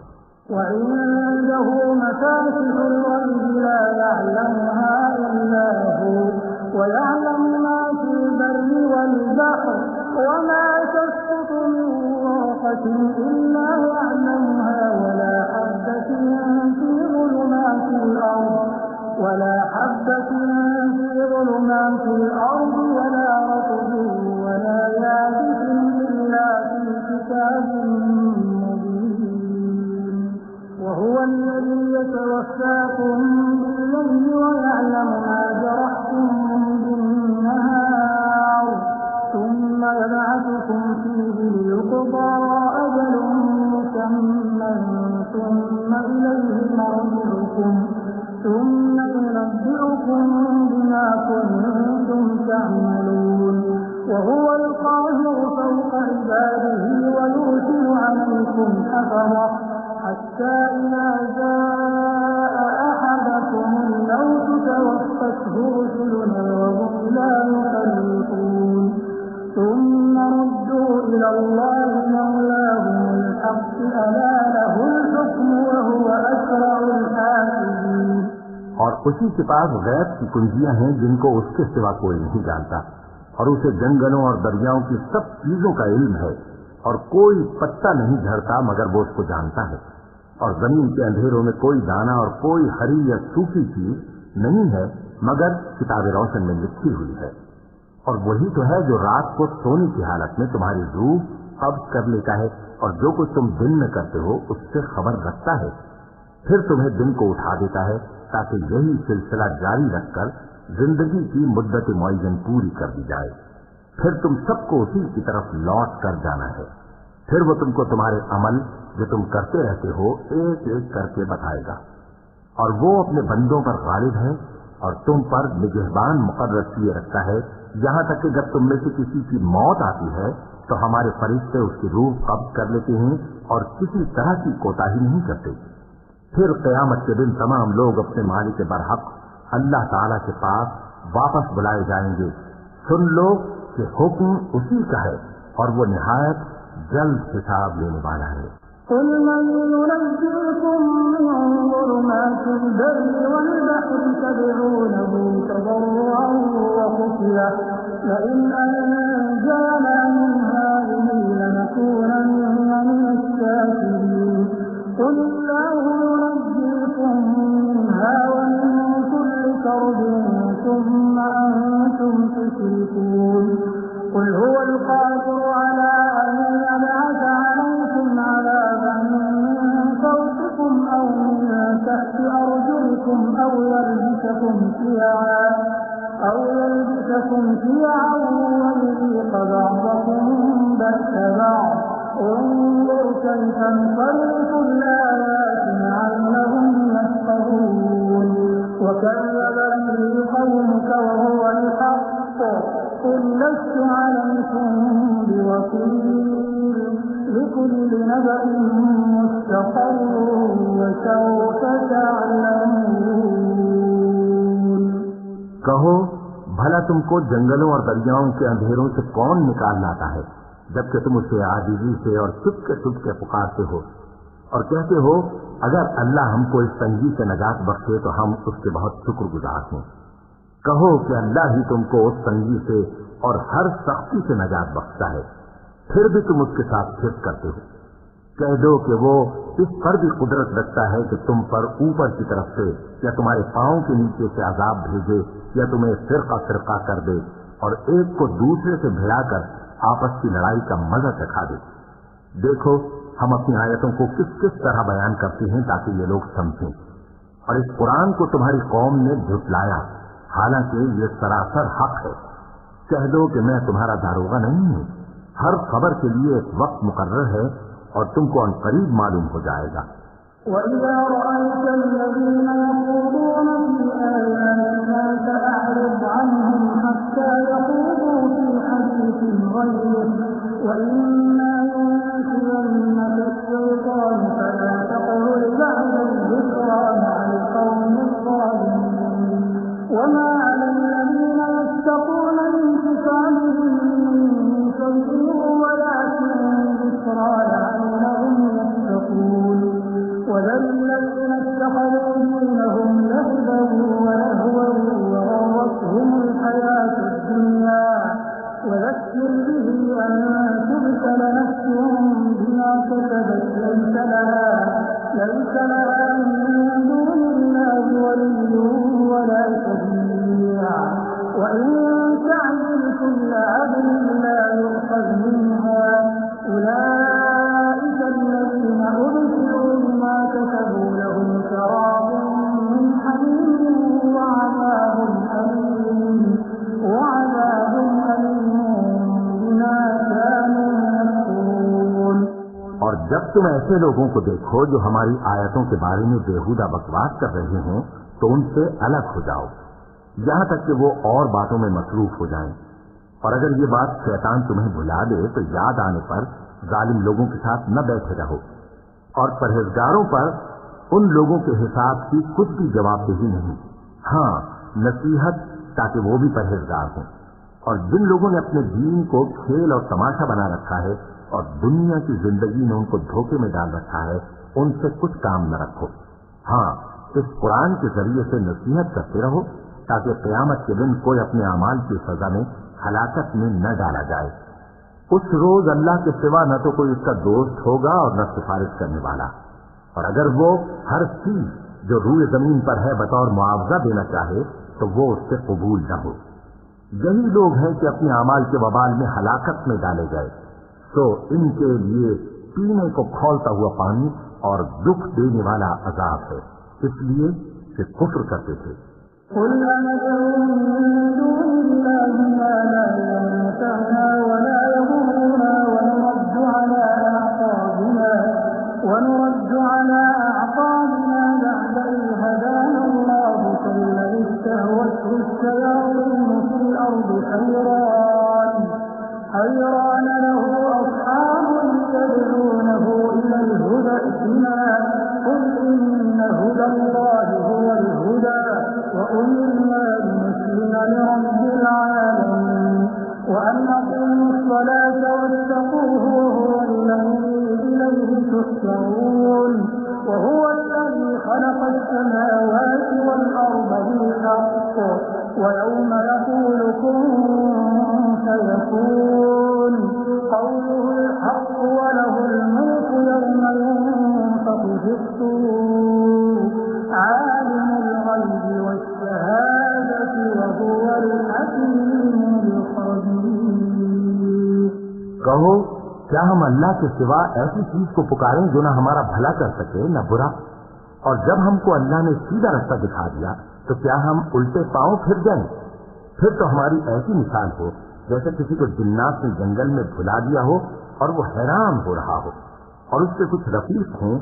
[SPEAKER 3] وعنده مفاتح الغيب لا يعلمها إلا هو ويعلم ما في البر والبحر وما تسقط من ورقة إلا يعلمها ولا حبة في ظلمات الأرض ولا رطب ولا يابس إلا في كتاب مبين وهو الذي يتوفاكم بالليل ويعلم ما جرحتم بالنهار ثم يبعثكم فيه ليقضى أجل مسمى ثم إليه مرجعكم ثم ينبئكم بما كنتم تعملون وهو القاهر فوق عباده ويرسل عليكم حفظه حتى إذا جاء أحدكم الموت توفته رسلنا وهم لا يفرطون ثم ردوا إلى الله مولاهم الحق ألا له الحكم وهو أسرع الحاسبين।
[SPEAKER 2] और उसी के पास गैब की कुंजियां हैं जिनको उसके सिवा कोई नहीं जानता और उसे जंगलों और दरियाओं की सब चीजों का इल्म है और कोई पत्ता नहीं झड़ता मगर वो उसको जानता है और जमीन के अंधेरों में कोई दाना और कोई हरी या सूखी चीज नहीं है मगर किताब रोशन में लिखी हुई है। और वही तो है जो रात को सोने की हालत में तुम्हारी रूह कब्ज कर लेता है और जो कुछ तुम दिन में करते हो उससे खबर रखता है, फिर तुम्हें दिन को उठा देता है ताकि यही सिलसिला जारी रखकर जिंदगी की मुद्दत मुअय्यन पूरी कर दी जाए। फिर तुम सबको उसी की तरफ लौट कर जाना है। फिर वो तुमको तुम्हारे अमल जो तुम करते रहते हो एक एक करके बताएगा और वो अपने बंदों पर गालिब है और तुम पर निगहबान मुकर्रर किए रखता है, यहाँ तक कि जब तुम में से किसी की मौत आती है तो हमारे फरिश्ते उसकी रूह कब्ज कर लेते हैं और किसी तरह की कोताही नहीं करते। फिर क़यामत के दिन तमाम लोग अपने मालिक बरहक अल्लाह ताला के पास वापस बुलाए जाएंगे। सुन लो कि हुक्म उसी का है और वो निहायत जल्द हिसाब लेने वाला है।
[SPEAKER 3] قل من ينجيكم من ظلمات البر والبحر تدعونه تضرعا وخفية لئن أنجانا من هذه لنكونن من الشاكرين قل الله ينجيكم منها ومن كل كرب ثم أنتم تشركون قل هو القادر على أن يبعث عليكم عذابا من فوقكم أو من تحت أرجلكم أو يلبسكم شيعا ويذيق بعضكم بأس بعض انظر كيف نصرف الآيات لعلهم يفقهون وكذب به قومك وهو الحق قل لست عليكم بوكيل لكل نبأ مستقر وسوف تعلمون
[SPEAKER 2] कहो भला तुमको जंगलों और दरियाओं के अंधेरों से कौन निकाल लाता है जबकि तुम उसे आजीजी से और चुपके चुपके पुकारते हो और कहते हो अगर अल्लाह हमको इस तंगी से नजात बख्शे तो हम उसके बहुत शुक्रगुजार हैं। कहो कि अल्लाह ही तुमको उस तंगी से और हर सख्ती से नजात बख्शता है, फिर भी तुम उसके साथ शिर्क करते हो। कह दो कि वो इस पर भी कुदरत रखता है कि तुम पर ऊपर की तरफ से या तुम्हारे पांव के नीचे से अजाब भेजे या तुम्हें फिरका फिरका कर दे और एक को दूसरे से भिड़ाकर आपस की लड़ाई का मजा चखा दे। देखो हम अपनी आयतों को किस किस तरह बयान करते हैं ताकि ये लोग समझें। और इस कुरान को तुम्हारी कौम ने झुटलाया, हालांकि ये सरासर हक है। कह दो कि मैं तुम्हारा दारोगा नहीं हूं। हर खबर के लिए एक वक्त मुकर्रर है और तुमको अनकरीब मालूम हो जाएगा।
[SPEAKER 3] وَإِذَا رَأَيْتَ الَّذِينَ يَخُوضُونَ فِي آيَاتِنَا فَأَعْرِضْ عَنْهُمْ حَتَّى يَخُوضُوا فِي حَدِيثٍ غَيْرِهِ وَإِمَّا يُنسِيَنَّكَ الشَّيْطَانُ فَلَا تَقْعُدْ بَعْدَ الذِّكْرَىٰ مَعَ الْقَوْمِ الظَّالِمِينَ وَمَا عَلَى الَّذِينَ يَتَّقُونَ مِنْ حِسَابِهِم مِّن شَيْءٍ وَلَٰكِن ذِكْرَىٰ لَعَلَّهُمْ يَتَّقُونَ وَذَرِ الَّذِينَ اتَّخَذُوا دِينَهُمْ لَعِبًا وَلَهْوًا وَغَرَّتْهُمُ الْحَيَاةُ الدُّنْيَا وَذَكِّرْ بِهِ أَن تُبْسَلَ نَفْسٌ بِمَا كَسَبَتْ لَيْسَ لَهَا مِن دُونِ اللَّهِ وَلِيٌّ وَلَا شَفِيعٌ وَإِن تَعْدِلْ كُلَّ عَدْلٍ لَّا يُؤْخَذْ مِنْهَا أُولَٰئِكَ الَّذِينَ أُبْسِلُوا بِمَا كَسَبُوا لَهُمْ شَرَابٌ مِّنْ حَمِيمٍ وَعَذَابٌ أَلِيمٌ بِمَا كَانُوا يَكْفُرُونَ।
[SPEAKER 2] और जब तुम ऐसे लोगों को देखो जो हमारी आयतों के बारे में बेहुदा बकवास कर रहे हैं तो उनसे अलग हो जाओ, यहाँ तक कि वो और बातों में मसरूफ हो जाएं। और अगर ये बात शैतान तुम्हें भुला दे तो याद आने पर जालिम लोगों के साथ न बैठे रहो। और परहेजगारों पर उन लोगों के हिसाब की कुछ भी जवाबदेही नहीं, हाँ नसीहत ताकि वो भी परहेजगार हों। और जिन लोगों ने अपने दीन को खेल और तमाशा बना रखा है और दुनिया की जिंदगी में उनको धोखे में डाल रखा है, उनसे कुछ काम न रखो। हाँ, इस कुरान के जरिए से नसीहत करते रहो ताकि क़यामत के दिन कोई अपने अमाल की सजा में हलाकत में न डाला जाए। उस रोज अल्लाह के सिवा न तो कोई उसका दोस्त होगा और न सिफारिश करने वाला। और अगर वो हर चीज जो रूए जमीन पर है बतौर मुआवजा देना चाहे तो वो उससे कबूल न हो। यही लोग हैं कि अपने अमाल के वबाल में हलाकत में डाले गए। तो इनके लिए पीने को खौलता हुआ पानी और दुख देने वाला अजाब है, इसलिए कि कुफ्र करते थे।
[SPEAKER 3] قل أندعو من دون الله ما لا ينفعنا ولا يضرنا ونرد على أعقابنا بعد إذ هدانا الله كالذي استهوته الشياطين في الأرض حيران له أصحاب يدعونه إلى الهدى ائتنا قل إن هدى الله هو الهدى وأمرنا لنسلم لرب العالمين وأن أقيموا الصلاة واتقوه وهو الذي إليه تحشرون وهو الذي خلق السماوات والأرض بالحق ويوم يقول كن فيكون قوله الحق وله الملك يوم ينفخ في الصور عالم الغيب والشهادة وهو الحكيم الخبير।
[SPEAKER 2] कहो क्या हम अल्लाह के सिवा ऐसी चीज को पुकारें जो न हमारा भला कर सके न बुरा? और जब हमको अल्लाह ने सीधा रास्ता दिखा दिया तो क्या हम उल्टे पांव फिर जाएं? फिर तो हमारी ऐसी मिसाल हो जैसे किसी को जिन्नात ने जंगल में भुला दिया हो और वो हैरान हो रहा हो और उसके कुछ रफीक हों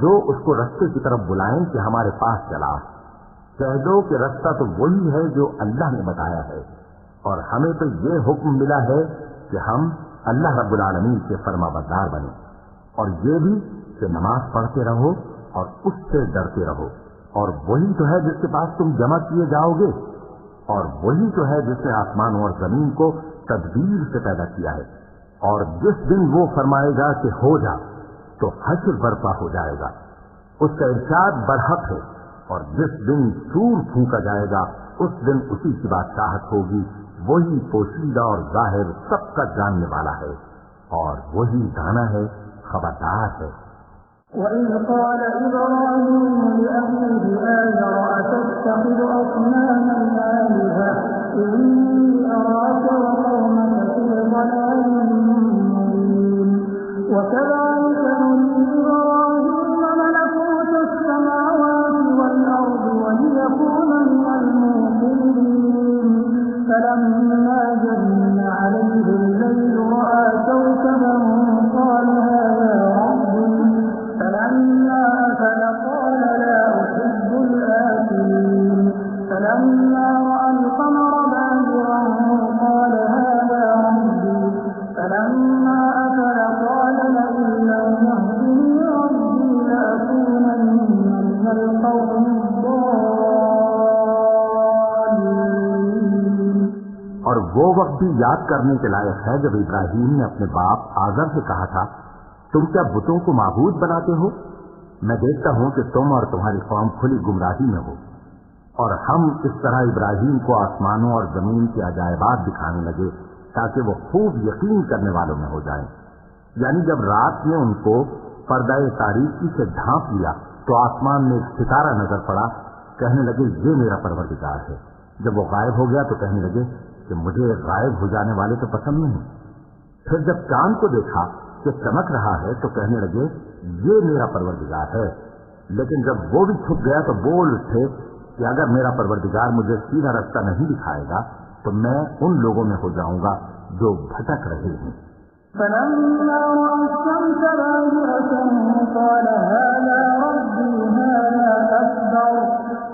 [SPEAKER 2] जो उसको रास्ते की तरफ बुलाएं कि हमारे पास चला। कह दो कि रास्ता तो वही है जो अल्लाह ने बताया है और हमें तो ये हुक्म मिला है कि हम अल्लाह रब्बुल आलमीन के फरमाबरदार बने और ये भी कि नमाज पढ़ते रहो और उससे डरते रहो और वही तो है जिसके पास तुम जमा किए जाओगे और वही तो है जिसने आसमान और जमीन को तदबीर से पैदा किया है और जिस दिन वो फरमाएगा कि हो जा तो हश्र बर्पा हो जाएगा। उसका इरशाद बरहक है और जिस दिन सूर फूंका जाएगा उस दिन उसी की बादशाहत होगी। वही पोशीदा और जाहिर सबका जानने वाला है और वही दाना है, खबरदार है।
[SPEAKER 3] وإذ قال إبراهيم لأبيه آزر أتتخذ أصناما آلهة إني أراك وقومك في ضلال مبين وكذلك نري إبراهيم ملكوت السماوات والأرض وليكون من الموقنين فلما جن عليه الليل رأى كوكبا قال هذا ربي فلما أفل قال لا أحب الآفلين فلما رأى القمر بازغا قال هذا ربي فلما أفل قال لئن لم يهدني ربي لأكونن من القوم الضالين।
[SPEAKER 2] और वो वक्त भी याद करने के लायक है जब इब्राहिम ने अपने बाप आजर से कहा था, तुम क्या बुतों को माबूद बनाते हो? मैं देखता हूं कि तुम और तुम्हारी कौम खुली गुमराही में हो। और हम इस तरह इब्राहिम को आसमानों और जमीन के अजायबात दिखाने लगे ताकि वो खूब यकीन करने वालों में हो जाएं। यानी जब रात में उनको पर्दाए तारीकी से ढांप लिया तो आसमान में एक सितारा नजर पड़ा। कहने लगे ये मेरा परवरदिगार है। जब वो गायब हो गया तो कहने लगे कि मुझे गायब हो जाने वाले तो पसंद नहीं। फिर जब चांद को देखा कि चमक रहा है तो कहने लगे ये मेरा परवरदिगार है। लेकिन जब वो भी छुप गया तो बोल उठे कि अगर मेरा परवरदिगार मुझे सीधा रास्ता नहीं दिखाएगा तो मैं उन लोगों में हो जाऊंगा जो भटक रहे हैं।
[SPEAKER 3] فلما رأى الشمس بازغة قال هذا ربي هذا أكبر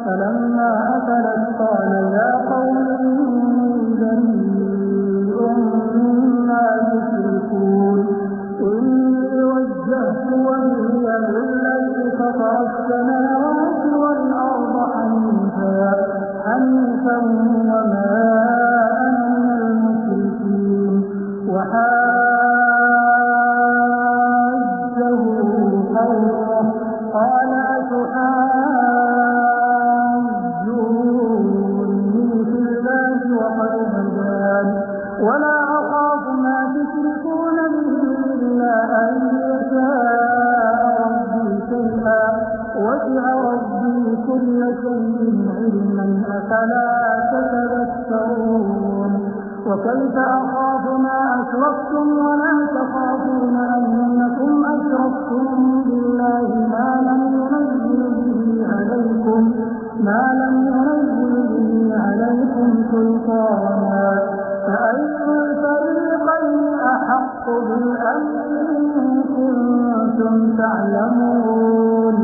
[SPEAKER 3] فلما أفلت قال يا قوم إني بريء مما تشركون إني وجهت وجهي للذي فطر السماوات والأرض حنيفا وما أنا من المشركين وحاجه قومه قال أتحاجوني في الله وقد هدان ولا أخاف ما تشركون به إلا أن يشاء ربي شيئا وسع ربي كل شيء علما أفلا تتذكرون وكيف أخاف ما أشركتم ولا تخافون أنكم أشركتم بالله ما لم ينزل به عليكم سلطانا فأي الفريقين أحق بالأمن إن كنتم تعلمون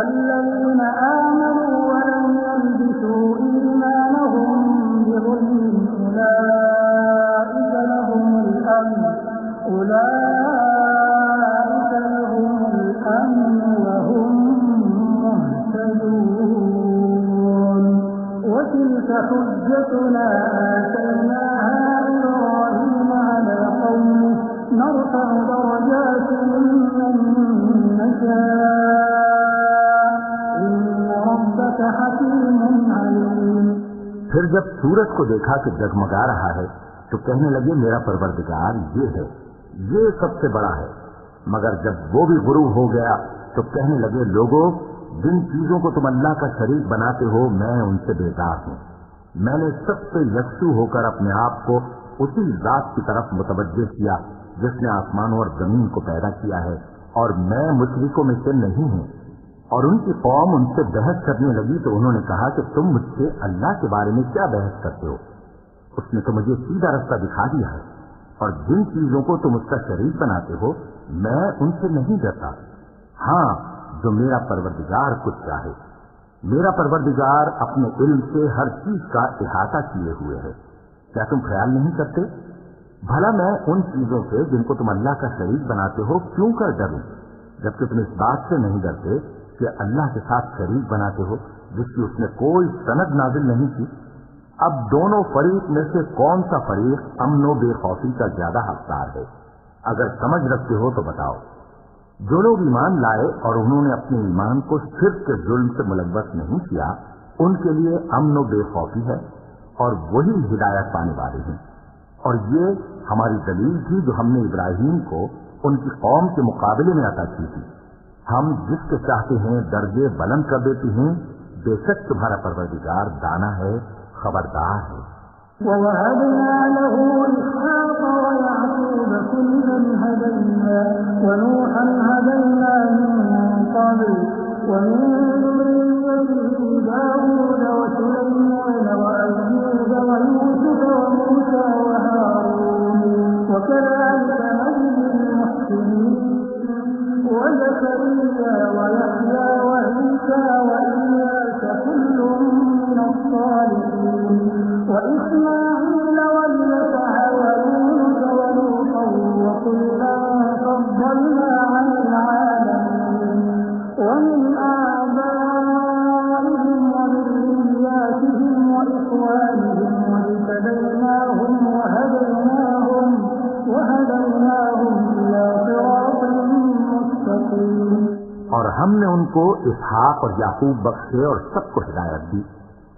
[SPEAKER 3] الذين آمنوا ولم يلبسوا إيمانهم بظلم أولئك لهم الأمن وهم مهتدون وتلك حجتنا آتيناها إبراهيم على قومه نرفع درجات من نشاء إن ربك حكيم عليم।
[SPEAKER 2] फिर जब सूरज को देखा कि जगमगा रहा है तो कहने लगे मेरा परवरदिगार ये है, ये सबसे बड़ा है। मगर जब वो भी गुरूब हो गया तो कहने लगे लोगों, जिन चीजों को तुम अल्लाह का शरीक बनाते हो मैं उनसे बेजार हूँ। मैंने सबसे यकसू होकर अपने आप को उसी जात की तरफ मुतवज्जे किया जिसने आसमानों और जमीन को पैदा किया है, और मैं मुशरिकों में से नहीं हूँ। और उनकी कौम उनसे बहस करने लगी तो उन्होंने कहा कि तुम मुझसे अल्लाह के बारे में क्या बहस करते हो? उसने तो मुझे सीधा रास्ता दिखा दिया है, और जिन चीजों को तुम उसका शरीक बनाते हो मैं उनसे नहीं डरता। हाँ, जो मेरा परवरदिगार कुछ चाहे। मेरा परवरदिगार अपने इल्म से हर चीज का इहाता किए हुए है। क्या तुम ख्याल नहीं करते? भला मैं उन चीजों से जिनको तुम अल्लाह का शरीक बनाते हो क्यों कर डरूं, जबकि तुम इस बात से नहीं डरते कि अल्लाह के साथ शरीक बनाते हो जिसकी उसने कोई सनद नाजिल नहीं की। अब दोनों फरीक में से कौन सा फरीक अमनो बेखौफी का ज्यादा हकदार है? अगर समझ रखते हो तो बताओ। जो लोग ईमान लाए और उन्होंने अपने ईमान को सिर्फ के जुल्म से मुलव्वस नहीं किया, उनके लिए अमन व बेखौफी है और वही हिदायत पाने वाले हैं। और ये हमारी दलील थी जो हमने इब्राहीम को उनकी कौम के मुकाबले में अता की थी। हम जिसके चाहते हैं दर्जे बुलंद कर देते हैं। बेशक तुम्हारा परवरदिगार दाना है, खबरदार है।
[SPEAKER 3] ووهبنا له إسحاق ويعقوب كلا هدينا ونوحا هدينا من قبل ومن ذريته داود وسليمان وأيوب ويوسف وموسى وهارون وكذلك نجزي المحسنين وزكريا ويحيى وعيسى وإلياس كل من الصالحين وإسماعيل واليسع ويونس ولوطا وكلا فضلنا على العالمين ومن آبائهم وذرياتهم وإخوانهم واجتبيناهم وهديناهم إلى صراط مستقيم।
[SPEAKER 2] और हमने उनको इसहाक और याकूब बख्शे और सबको हिदायत दी,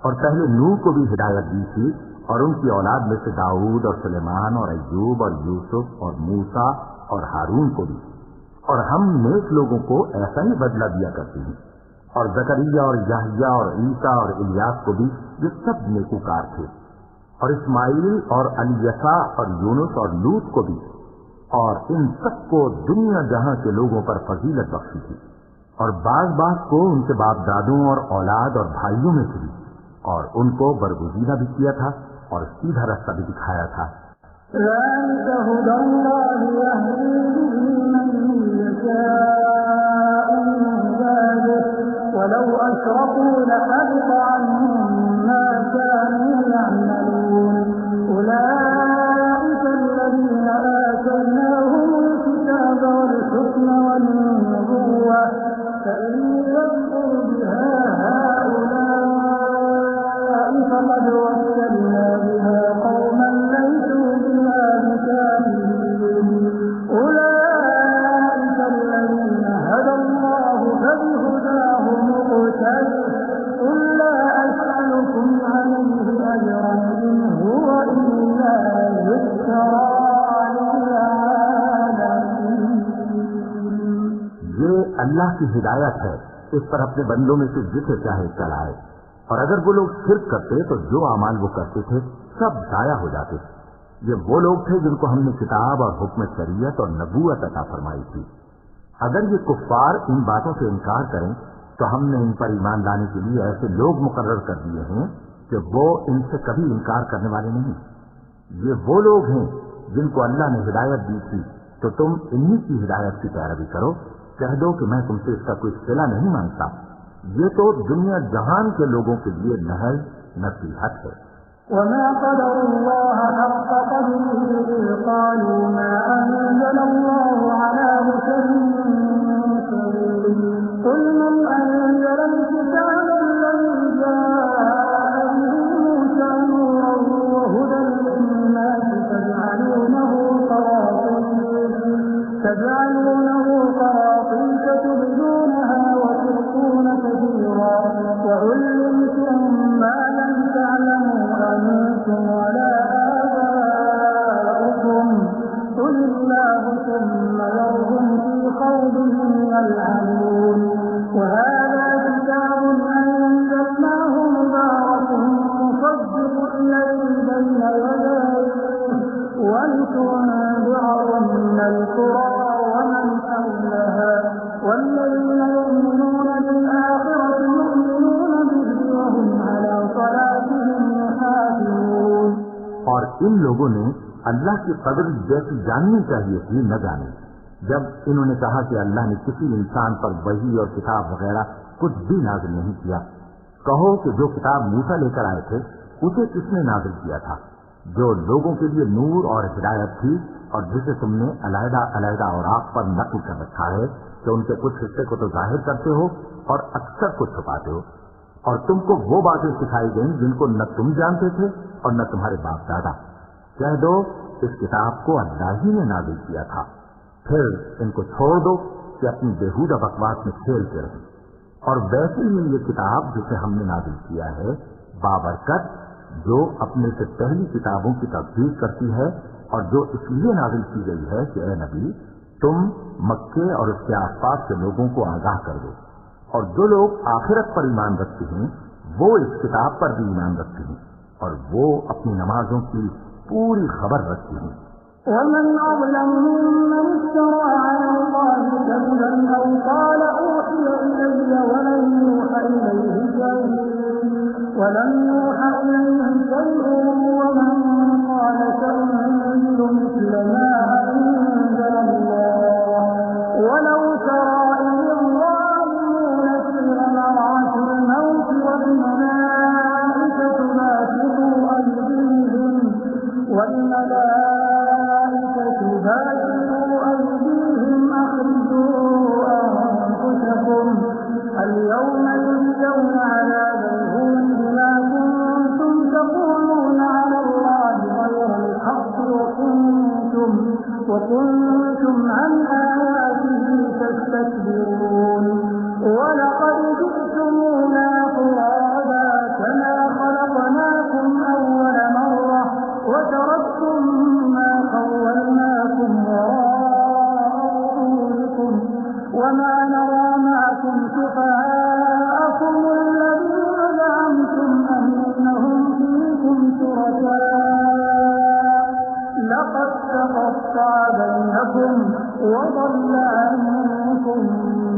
[SPEAKER 2] और पहले नूह को भी हिदायत दी थी, और उनकी औलाद में से दाऊद और सुलेमान और अय्यूब और यूसुफ और मूसा और हारून को भी। और हम नेक लोगों को ऐसा ही बदला दिया करते हैं। और जकरिया और याहिया और ईसा और इलियास को भी, ये सब नेकूकार थे। और इस्माइल और अलियसा और यूनुस और लूत को भी, और इन सबको दुनिया जहां के लोगों पर फजीलत बख्शी थी। और बाज को उनके बाप दादों और औलाद और भाइयों में से भी, और उनको बरगुजीदा भी किया था और सीधा रास्ता भी दिखाया था।
[SPEAKER 3] ذلك هدى الله يهدي به من يشاء من عباده ولو أشركوا لحبط عنهم ما كانوا يعملون أولئك الذين آتيناهم الكتاب والحكم والنبوة فإن يكفر بها هؤلاء فقد وكلنا بها قوما ليسوا بها بكافرين أولئك الذين هدى الله فبهداه مقتده قل لا أسألكم عليه أجرا إن هو إلا ذكرى للعالمين।
[SPEAKER 2] ये अल्लाह की हिदायत है, इस पर अपने बंदों में से जिसे चाहे चलाए। और अगर वो लोग शिर्क करते तो जो अमाल वो करते थे सब जाया हो जाते। ये वो लोग थे जिनको हमने किताब और हुक्म शरीयत और नबूवत अता फरमाई थी। अगर ये कुफ्फार इन बातों से इनकार करें तो हमने इन पर ईमान लाने के लिए ऐसे लोग मुकर्रर कर दिए हैं कि वो इनसे कभी इनकार करने वाले नहीं। ये वो लोग हैं जिनको अल्लाह ने हिदायत दी थी, तो तुम इन्हीं की हिदायत की पैरवी करो। कह दो कि मैं तुमसे इसका कोई सिला नहीं मांगता। ये तो दुनिया जहान के लोगों के लिए महज नसीहत है।
[SPEAKER 3] وما قدر الله حق قدره إذ قالوا ما أنزل الله على بشر من شيء قل من أنزل الكتاب الذي جاء به موسى نورا وهدى للناس تجعلونه قراطيس تجعلونه قراطيس تبدونها وتخفون كثيرا وعلمتم ما لم تعلموا أنتم ولا آباؤكم قل الله ثم ذرهم في خوضهم يلعبون وهذا كتاب أنزلناه مبارك مصدق الذي بين يديه ولتنذر أم القرى ومن حولها والذين يؤمنون بالآخرة يؤمنون به وهم على صلاتهم يحافظون।
[SPEAKER 2] और इन लोगों ने अल्लाह की कदर जैसी जाननी चाहिए थी न जानी। जब इन्होंने कहा कि अल्लाह ने किसी इंसान पर वही और किताब वगैरह कुछ भी नाजिल नहीं किया, कहो कि जो किताब मूसा लेकर आए थे उसे किसने नाजिल किया था, जो लोगों के लिए नूर और हिदायत थी और जिसे तुमने अलहदा अलहदा और आग पर नकल कर रखा है कि उनके कुछ हिस्से को तो जाहिर करते हो और अक्सर को छुपाते हो। और तुमको वो बातें सिखाई गई जिनको न तुम जानते थे और न तुम्हारे बाप दादा। कह दो इस किताब को अल्लाह ही ने नाजिल किया था, फिर इनको छोड़ दो कि अपनी बेहुदा बकवास में खेलते रहे। और वैसे ही ये किताब जिसे हमने नाजिल किया है बाबरकत, जो अपने से पहली किताबों की तस्दीक करती है और जो इसलिए नाजिल की गई है कि ए नबी तुम मक्के और उसके आसपास के लोगों को आगाह कर दो। और जो लोग आखिरत पर ईमान रखते हैं वो इस किताब पर भी ईमान रखते हैं और वो अपनी नमाजों की पूरी खबर रखते हैं।
[SPEAKER 3] ومن أظلم ممن افترى على الله كذبا أو قال أوحي إلي ولم يوحى إليه شيء ومن قال سأنزل مثل ما أنزل الله ولو ترى إذ الظالمون في غمرات الموت والملائكة باسطوا أيديهم أخرجوا أنفسكم اليوم يجزون عذاب الهون بما كنتم تقولون على الله غير الحق وكنتم عن آياته تستكبرون ولقد جئتمونا فرادا كما خلقناكم أول مرة وتركتم ما خولناكم وراء ظهوركم وما نرى معكم شفعاءكم الذين زعمتم أنهم فيكم شركاء لقد تقطع بينكم وضل عنكم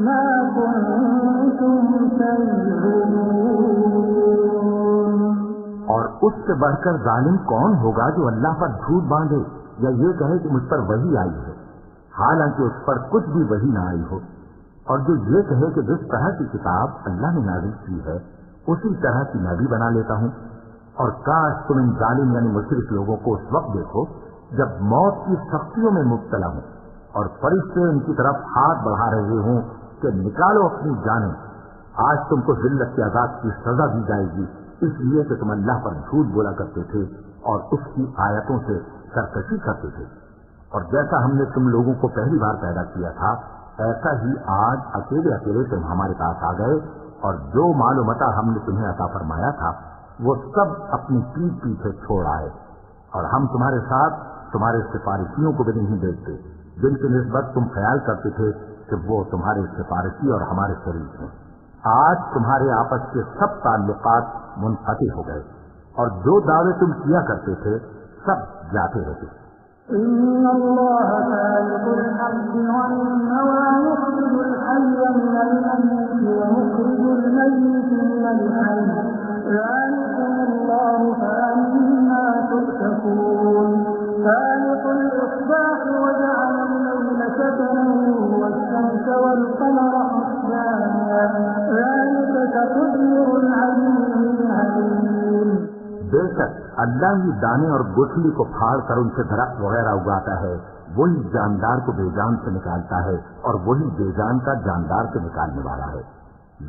[SPEAKER 3] ما كنتم تزعمون।
[SPEAKER 2] और उससे बढ़कर जालिम कौन होगा जो अल्लाह पर झूठ बांधे या ये कहे कि मुझ पर वही आई है, हालांकि उस पर कुछ भी वही ना आई हो, और जो ये कहे कि जिस तरह की किताब अल्लाह ने नाज़िल की है उसी तरह की मैं भी बना लेता हूँ। और काश तुम इन जालिम यानी मुशरिक लोगों को उस वक्त देखो जब मौत की सख्तियों में मुब्तला हो और फरिश्ते इनकी तरफ हाथ बढ़ा रहे हों कि निकालो अपनी जानें, आज तुमको जिल्लत के अज़ाब की सजा दी जाएगी इसलिए कि तुम अल्लाह पर झूठ बोला करते थे और उसकी आयतों से सरकशी करते थे। और जैसा हमने तुम लोगों को पहली बार पैदा किया था ऐसा ही आज अकेले अकेले तुम हमारे पास आ गए और जो मालो मता हमने तुम्हें अता फरमाया था वो सब अपनी पीठ पीछे छोड़ आए। और हम तुम्हारे साथ तुम्हारे सिफारिशियों को भी नहीं देखते जिनकी निस्बत तुम ख्याल करते थे कि वो तुम्हारे सिफारिशी और हमारे शरीक हैं। आज तुम्हारे आपस के सब ताल्लुकात मुनक़ती हो गए और जो दावे तुम किया करते थे सब जाते रहते।
[SPEAKER 3] इन्नल्लाह खालिकुल हब्बि वन्नवा युखरिजुल हय्य मिनल मय्यित व मुखरिजुल मय्यित मिनल हय्य ज़ालिकुमुल्लाहु फअन्ना तु'फकून खालिकुल इस्बाहि व जअला al-layla sakanan wash-shamsa wal-qamara husbana ज़ालिका तक़दीरुल अज़ीज़िल Aleem.
[SPEAKER 2] बेशक अल्लाह ही दाने और गुठली को फाड़ कर उनसे दरख्त वगैरह उगाता है, वही जानदार को बेजान से निकालता है और वही बेजान का जानदार से निकालने वाला है।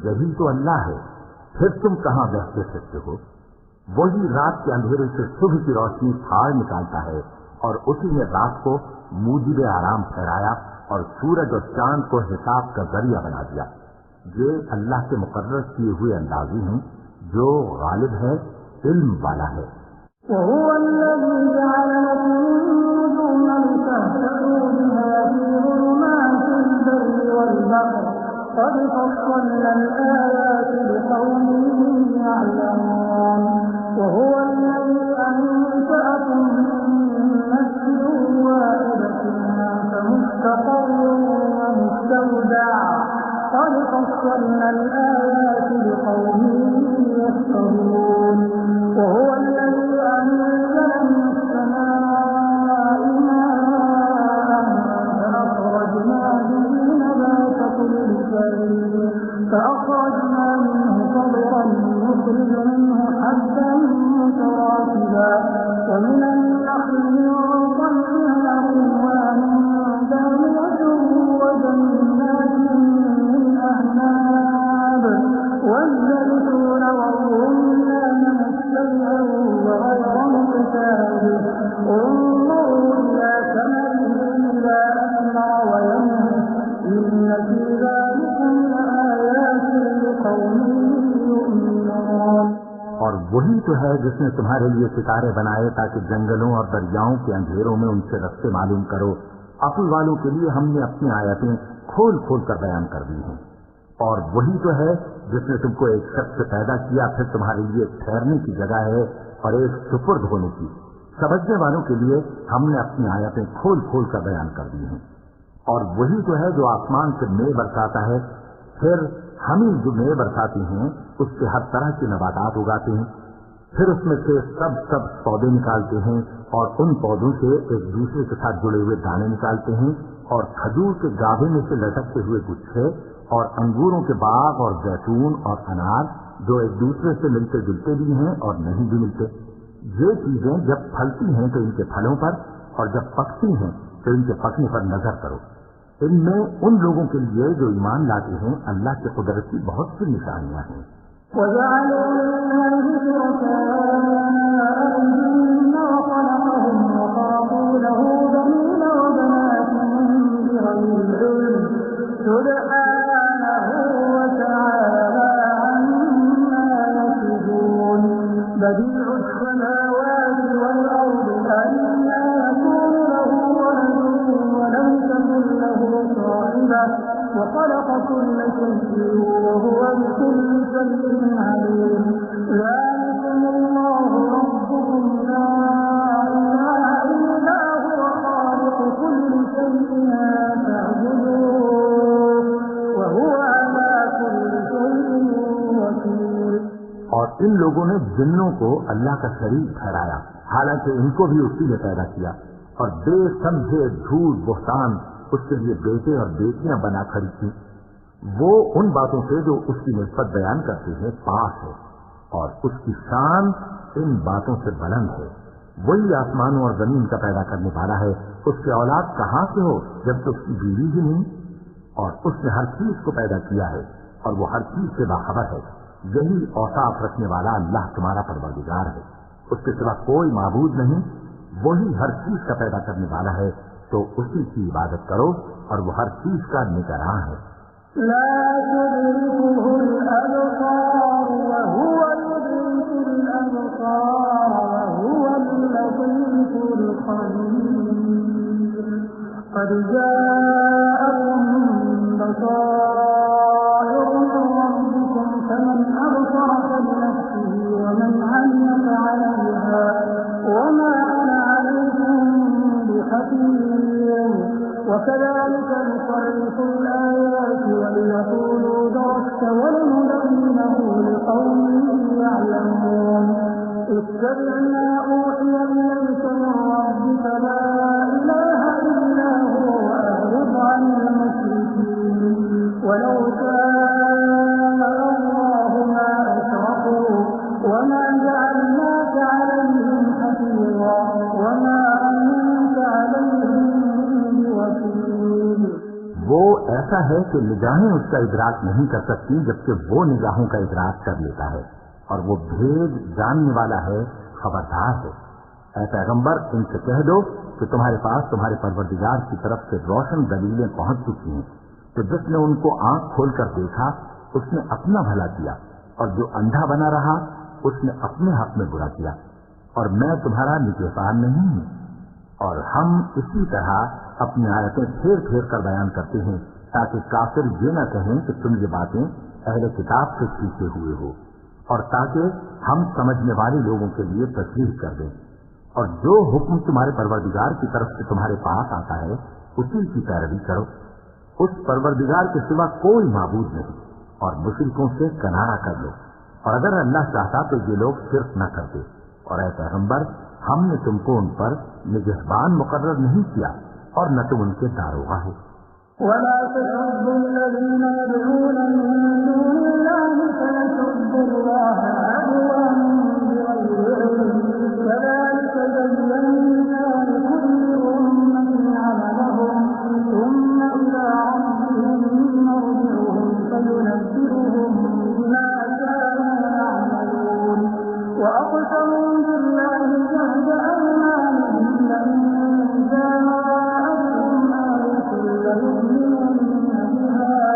[SPEAKER 2] यही तो अल्लाह है, फिर तुम कहाँ बहते फिरते हो। वही रात के अंधेरे से सुबह की रोशनी फाड़ निकालता है और उसी ने रात को मूजिब आराम ठहराया और सूरज और चांद को हिसाब का जरिया बना दिया। ये अल्लाह के मुकर्रर किए हुए अंदाज़ी हैं जो गालिब है, इल्म वाला है।
[SPEAKER 3] قد فصلنا الآيات لقوم يفقهون وهو الذي أنزل من السماء ماء فأخرجنا به نبات كل شيء فأخرجنا منه خضرا نخرج منه حبا متراكبا ومن النخل من طلعها قنوان دانية وجنات والزيتون والرمان مشتبها وغير متشابه انظروا إلى ثمره إذا أثمر وينعم إن في ذلكم لآيات لقوم يؤمنون।
[SPEAKER 2] और वही तो है जिसने तुम्हारे लिए सितारे बनाए ताकि जंगलों और दरियाओं के अंधेरों में उनसे रास्ते मालूम करो। अक्ल वालों के लिए हमने अपनी आयतें खोल खोल कर बयान कर दी हैं। और वही तो है जिसने तुमको एक शख्स से पैदा किया, फिर तुम्हारे लिए ठहरने की जगह है और एक सुपुर्द होने की। समझने वालों के लिए हमने अपनी आयतें खोल खोल कर बयान कर दी हैं। और वही तो है जो आसमान से मेघ बरसाता है, फिर हम ही जो मेघ बरसाते हैं उससे हर तरह के नबातात उगाते हैं, फिर उसमें से सब पौधे निकालते हैं और उन पौधों से एक दूसरे के साथ जुड़े हुए दाने निकालते हैं और खजूर के गाभे में से लटकते हुए गुच्छे और अंगूरों के बाग और जैतून और अनार जो एक दूसरे से मिलते जुलते भी हैं और नहीं भी मिलते। ये चीजें जब फलती हैं तो इनके फलों पर और जब पकती हैं तो इनके पकने पर नजर करो। इनमें उन लोगों के लिए जो ईमान लाते हैं अल्लाह की कुदरत की बहुत सी निशानियां हैं।
[SPEAKER 3] بديع السماوات والأرض أنى يكون له ولد ولم تكن له صاحبة وخلق كل شيء وهو بكل شيء عليم ذلكم الله ربكم لا إله إلا هو خالق كل شيء فاعبدوه وهو على كل شيء وكيل।
[SPEAKER 2] और इन लोगों ने जिन्नों को अल्लाह का शरीक ठहराया, हालांकि इनको भी उसी ने पैदा किया, और बेसमझे झूठ बुहतान उसके लिए बेटे और बेटियां बना खड़ी थी। वो उन बातों से जो उसकी निस्बत बयान करते हैं पास है और उसकी शान इन बातों से बुलंद है। वही आसमानों और जमीन का पैदा करने वाला है, उसके औलाद कहाँ से हो जबकि उसकी बीवी ही नहीं। और उसने हर चीज को पैदा किया है और वो हर चीज से बाखबर है। यही औसाफ रखने वाला अल्लाह तुम्हारा परवरदिगार है, उसके सिवा कोई माबूद नहीं। वही हर चीज का पैदा करने वाला है, तो उसी की इबादत करो और वो हर चीज का निगरां है।
[SPEAKER 3] فمن أبصر فلنفسه ومن عمي فعليها وما أنا عليكم بحفيظ وكذلك نصرف الآيات وليقولوا درست ولنبينه لقوم يعلمون اتبع ما أوحي إليك من ربك لا إله إلا هو وأعرض عن المشركين ولو وما جعلناك عليهم حفيظا وما أنت عليهم بوكيل।
[SPEAKER 2] वो ऐसा है कि निगाहें उसका इदराक नहीं कर सकती जबकि वो निगाहों का इदराक कर लेता है, और वो भेद जानने वाला है, खबरदार है। ऐ पैगंबर, इनसे कह दो कि तुम्हारे पास तुम्हारे परवरदिगार की तरफ से रोशन दलीलें पहुंच चुकी हैं। तो जिसने उनको आंख खोलकर देखा उसने अपना भला किया, और जो अंधा बना रहा उसने अपने हक में बुरा किया, और मैं तुम्हारा निगहबान नहीं हूं। और हम इसी तरह अपनी आयतें फेर फेर कर बयान करते हैं ताकि काफिर ये न कहें कि तुम ये बातें अहले किताब से सीखे हुए हो, और ताकि हम समझने वाले लोगों के लिए तस्वीर कर दें। और जो हुक्म तुम्हारे परवरदिगार की तरफ से तुम्हारे पास आता है उसी की पैरवी करो। उस परवरदिगार के सिवा कोई माबूद नहीं, और मुशरिकों से किनारा कर लो। और अगर अल्लाह चाहता तो ये लोग शिर्क न करते। और ऐ पैगंबर, हमने तुमको उन पर निगहबान मुकर्रर नहीं किया, और न तुम उनके दारोगा हो।
[SPEAKER 3] ولا تسبوا الذين يدعون من دون الله فيسبوا الله عدوا بغير علم كذلك زينا لكل أمة عملهم ثم إلى ربهم مرجعهم فينبئهم بما كانوا يعملون وأقسموا بالله جهد أيمانهم لئن جاءتهم آية ليؤمنن بها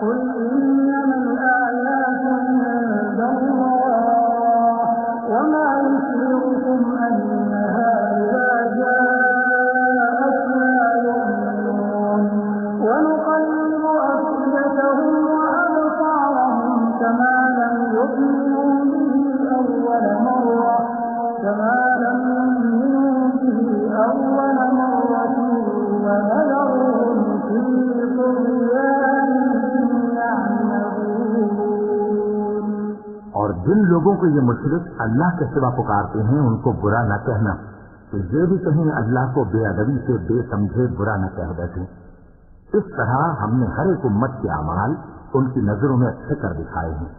[SPEAKER 3] قل إنما الآيات عند الله وما يشعركم أنها إذا جاءت لا يؤمنون ونقلب أفئدتهم وأبصارهم كما لم يؤمنوا به أول مرة ونذرهم في طغيانهم يعمهون।
[SPEAKER 2] और जिन लोगों को ये मुशरिक अल्लाह के सिवा पुकारते हैं उनको बुरा न कहना, तो ये भी कहीं अल्लाह को बेअदबी से बेसमझे बुरा न कह बैठे। इस तरह हमने हर एक उम्मत के अमाल उनकी नजरों में अच्छे कर दिखाए हैं।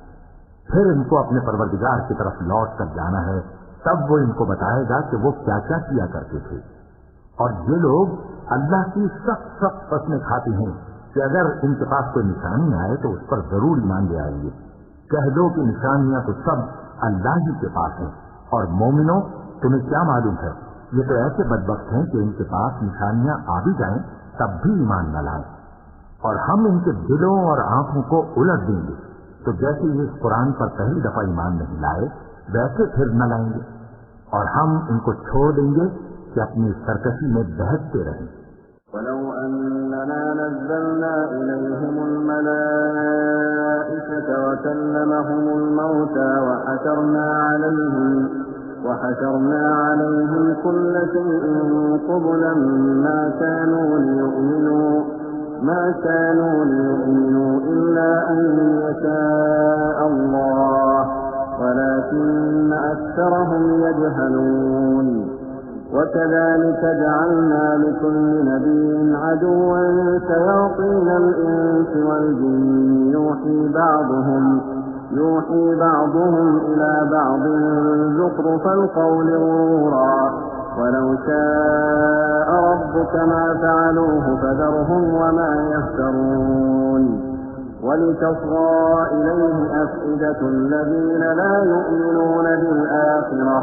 [SPEAKER 2] फिर इनको अपने परवरदिगार की तरफ लौट कर जाना है, तब वो इनको बताएगा कि वो क्या क्या किया करते थे। और ये लोग अल्लाह की सख्त सख्त कसमें खाते हैं कि अगर इनके पास कोई निशानी आए तो उस पर जरूर ईमान ले आएंगे। कह दो कि निशानियां तो सब अल्लाह ही के पास हैं, और मोमिनो तुम्हें क्या मालूम है, ये तो ऐसे बदबख्त हैं कि इनके पास निशानियां आ भी जाएं तब भी ईमान न लाएं। और हम इनके दिलों और आंखों को उलट देंगे, तो जैसे ये इस कुरान पर पहली दफा ईमान नहीं लाए वैसे फिर न लाएंगे, और हम इनको छोड़ देंगे कि अपनी सरकशी में बहकते रहें।
[SPEAKER 1] ولو أننا نزلنا إليهم الملائكة وكلمهم الموتى وحشرنا عليهم كل شيء قبلا ما كانوا ليؤمنوا إلا أن يشاء الله ولكن أكثرهم يجهلون وكذلك جعلنا لكل نبي عدوا شياطين الإنس والجن يوحي بعضهم إلى بعض زخرف القول غرورا ولو شاء ربك ما فعلوه فذرهم وما يفترون ولتصغى إليه أفئدة الذين لا يؤمنون بالآخرة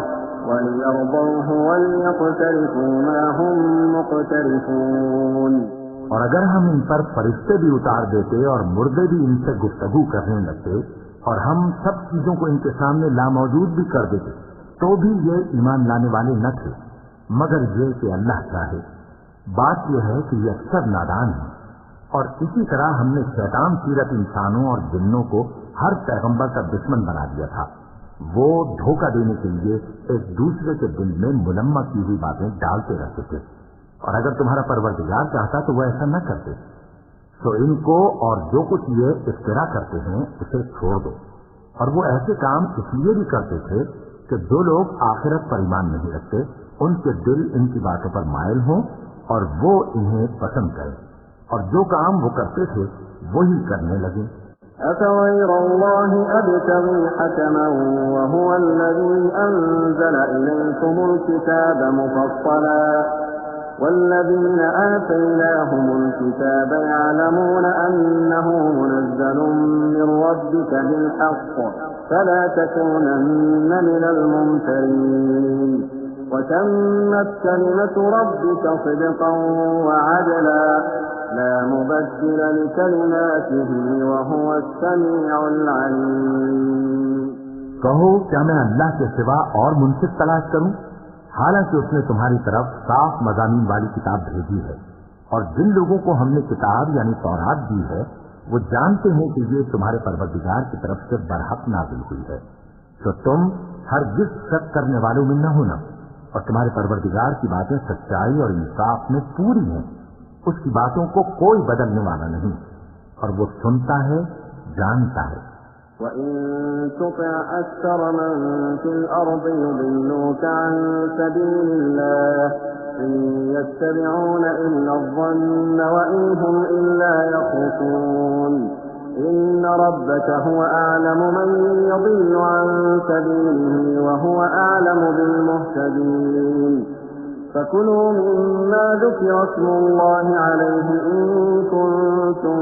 [SPEAKER 1] وليرضوه وليقترفوا ما هم مقترفون।
[SPEAKER 2] और अगर हम इन पर फरिश्ते भी उतार देते और मुर्दे भी इनसे गुफ्तगू करने लगते और हम सब चीजों को इनके सामने लामौजूद भी कर देते तो भी ये ईमान लाने वाले न थे, मगर ये कि अल्लाह चाहे। बात यह है कि ये अक्सर नादान है। और इसी तरह हमने शैतान सीरत इंसानों और जिन्नों को हर पैगंबर का दुश्मन बना दिया था। वो धोखा देने के लिए एक दूसरे के दिल में मुलम्मा की हुई बातें डालते रहते थे, और अगर तुम्हारा परवरदिगार चाहता तो वो ऐसा न करते। तो इनको और जो कुछ ये इफ्तिरा करते हैं उसे छोड़ दो। और वो ऐसे काम इसलिए भी करते थे कि जो लोग आखिरत पर ईमान नहीं रखते उनके दिल इनकी बातों पर मायल हों और वो इन्हें पसंद करें, और जो काम वो करते थे वही करने लगे।
[SPEAKER 1] أفغير الله أبتغي حكما وهو الذي أنزل إليكم الكتاب مفصلا والذين آتيناهم الكتاب يعلمون أنه منزل من ربك بالحق فلا تكونن من الممترين وتمت كلمة ربك صدقا وعدلا لا مبدل لكلماته وهو السميع العليم।
[SPEAKER 2] कहो क्या मैं अल्लाह के सिवा और मुनसिफ तलाश करूं? हालांकि उसने तुम्हारी तरफ साफ मज़ामीन वाली किताब भेजी है, और जिन लोगों को हमने किताब यानी तौरात दी है वो जानते हैं कि ये तुम्हारे परवरदिगार की तरफ से बरहक नाज़िल हुई है। तो तुम हरगिज़ शक करने वालों में न होना, और तुम्हारे परवरदिगार की बातें सच्चाई और इंसाफ में पूरी हैं। उसकी बातों को कोई बदलने वाला नहीं, और वो सुनता है, जानता है।
[SPEAKER 1] وَإِن تُطِعْ أَكْثَرَ مَن فِي الْأَرْضِ يُضِلُّوكَ عَن سَبِيلِ اللَّهِ إِن يَتَّبِعُونَ إِلَّا الظَّنَّ وَإِنْ هُمْ إِلَّا يَخْرُصُونَ إِنَّ رَبَّكَ هُوَ أَعْلَمُ مَن يَضِلُّ عَن سَبِيلِهِ وَهُوَ أَعْلَمُ بِالْمُهْتَدِينَ فَكُلُوا مِمَّا ذُكِرَ اسْمُ اللَّهِ عَلَيْهِ إِن كُنتُم